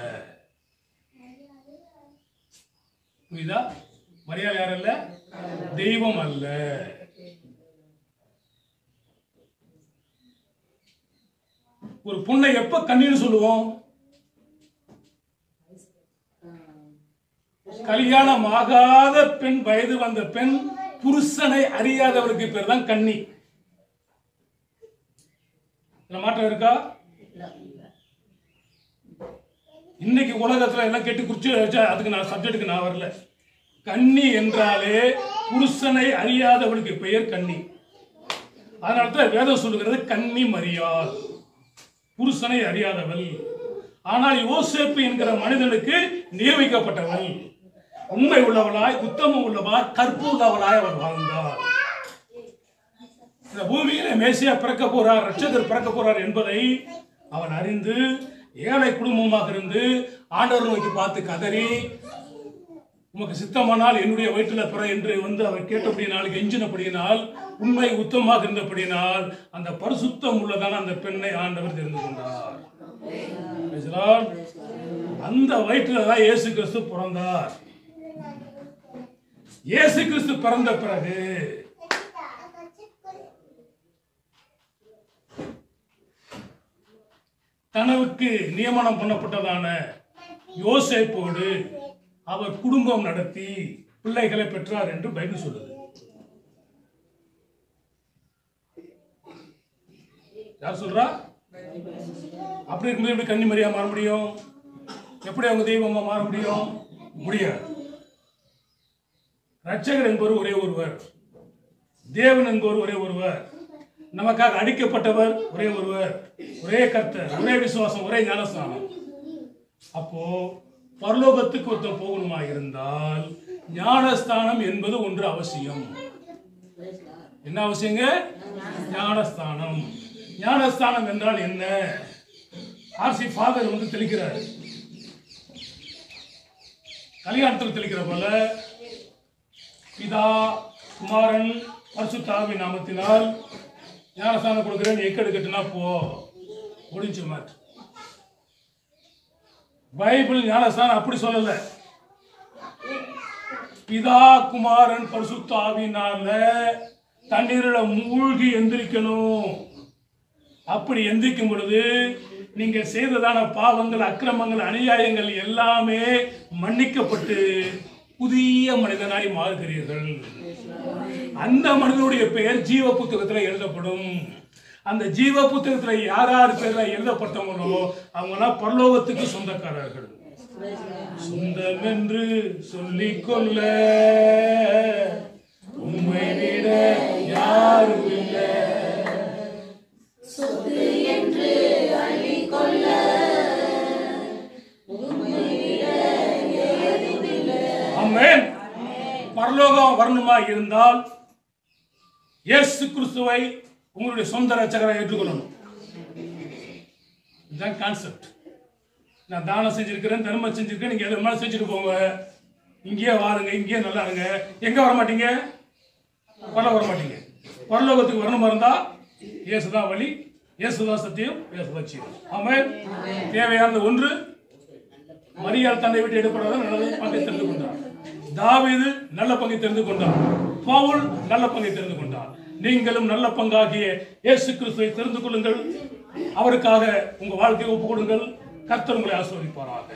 புரியுதா? மரியாள் யாரு இல்ல? தெய்வம் அல்ல. ஒரு பொண்ணை எப்ப கண்ணின்னு சொல்லுவோம்? கல்யாணம் ஆகாத பெண், வயது வந்த பெண், புருஷனை அறியாதவருக்கு பேர் தான் கன்னி. மாற்றம் இருக்கா? இன்னைக்கு உலகத்துல எல்லாம் கேட்டு குறிச்சு அதுக்கு நான் சப்ஜெக்டுக்கு நான் வரல. கன்னி என்றாலே புருஷனை அறியாதவளுக்கு பெயர் கன்னி. அதனால்தான் வேதம் சொல்லுகிறது கன்னி மரியாள், புருஷனை அறியாதவள். ஆனால் யோசேப்பு என்கிற மனிதனுக்கு நியமிக்கப்பட்டவள். உண்மை உள்ளவளாய், உத்தமம் உள்ளவளாய், கற்பு உள்ளவளாய் அவர் வாழ்ந்தார். இந்த பூமியில மேசியா பிறக்க போறார், ரட்சகர் பிறக்க போறார் என்பதை அவன் அறிந்து ஏழை குடும்பமாக இருந்து ஆண்டவர் நோக்கி பார்த்து கதறி, உமக்கு சித்தமானால் என்னுடைய வயிற்றுல பிற என்று வந்து அவர் கேட்டபடியினால், கெஞ்சினபடியினால், உண்மை உத்தமமாக இருந்தபடியினால் அந்த பரிசுத்தம் உள்ளதான அந்த பெண்ணை ஆண்டவர் தெரிந்து கொண்டார். அந்த வயிற்றுல தான் இயேசு கிறிஸ்து பிறந்தார். இயேசு கிறிஸ்து பிறந்த பிறகு தனக்கு நியமனம் பண்ணப்பட்டதான யோசேப்போடு அவர் குடும்பம் நடத்தி பிள்ளைகளை பெற்றார் என்று பைபிள் சொல்லுது. யார் சொல்றா? அப்படி இருக்கும்போது எப்படி கன்னி மரியா மாற முடியும்? எப்படி அவங்க தெய்வமா மாற முடியும்? முடியாது. ரட்சகர் என்பவர் ஒரே ஒருவர், தேவன் என்பவர் ஒரே ஒருவர், நமக்காக அடிக்கப்பட்டவர் ஒரே ஒருவர், ஒரே கர்த்தர், ஒரே விசுவாசம், ஒரே ஞானஸ்நானம். அப்போ பரலோகத்துக்கு ஒருத்தர் போகணுமா இருந்தால் ஞானஸ்தானம் என்பது ஒன்று அவசியம். என்ன அவசியங்க? ஞானஸ்தானம். ஞானஸ்தானம் என்றால் என்ன? ஆர்சி ஃபாதர் வந்து தெளிக்கிறார். கல்யாணத்தில் தெளிக்கிற போல பிதா குமாரன் பரிசுத்த ஆவி நாமத்தினால் ஞானஸ்தானம் கொடுக்கிறேன், எக்கெடுக்கட்டுனா போ, முடிஞ்சு மாற்று. பைபிள் ஞானஸ்தானம் அப்படி சொல்லல. பிதா குமாரன் பரிசுத்த ஆவியினால தண்ணீரில் மூழ்கி எந்திரிக்கணும். அப்படி எந்திரிக்கும் பொழுது நீங்க செய்ததான பாவங்கள், அக்கிரமங்கள், அநியாயங்கள் எல்லாமே மன்னிக்கப்பட்டு புதிய மனிதனாய் மாறுகிறீர்கள். அந்த மனிதனுடைய பெயர் ஜீவ புத்தகத்தில் எழுதப்படும். அந்த ஜீவ புத்தகத்தில் யார் யார் பேர்ல எழுதப்பட்டவங்களோ அவங்களாம் பரலோகத்துக்கு சொந்தக்காரர்கள். சொந்தம் என்று சொல்லிக்கொள்ள உண்மை விட யாரும் இல்லை. சொத்து என்று அள்ளிக்கொள்ள உம்மை விட ஏதுமில்லை. ஆமென். பரலோகம் வரணுமா இருந்தால் இயேசு கிறிஸ்துவை உங்களுடைய சொந்த ரட்சகரை ஏற்றுக்கொள்ளணும். இதுதான் கான்செப்ட். நான் தானம் செஞ்சிருக்கிறேன், தர்மம் செஞ்சிருக்கேன், நீங்க எது மாதிரி செஞ்சுட்டு போங்க, இங்கேயே வாருங்க, இங்கேயே நல்லா இருங்க. எங்க வர மாட்டீங்க? பரலோகம் வர மாட்டீங்க. பரலோகத்துக்கு வரணுமா இருந்தா இயேசுதான் வழி, இயேசுதான் சத்தியம், இயேசுதான் ஜீவன். ஆமென். தேவையானது ஒன்று, மரியாள் தன்னை விட்டு எடுப்படாத நல்ல பங்கை தெரிந்து கொண்டார். தாவீது நல்ல பங்கை தெரிந்து கொண்டார். பவுல் நல்ல பங்கை தெரிந்து கொண்டார். நீங்களும் நல்ல பங்காகிய இயேசு கிறிஸ்துவை தெரிந்து கொள்ளுங்கள். அவருக்காக உங்க வாழ்க்கையை ஒப்புக் கொடுங்கள். கர்த்தர் உங்களை ஆசீர்வதிப்பாராக.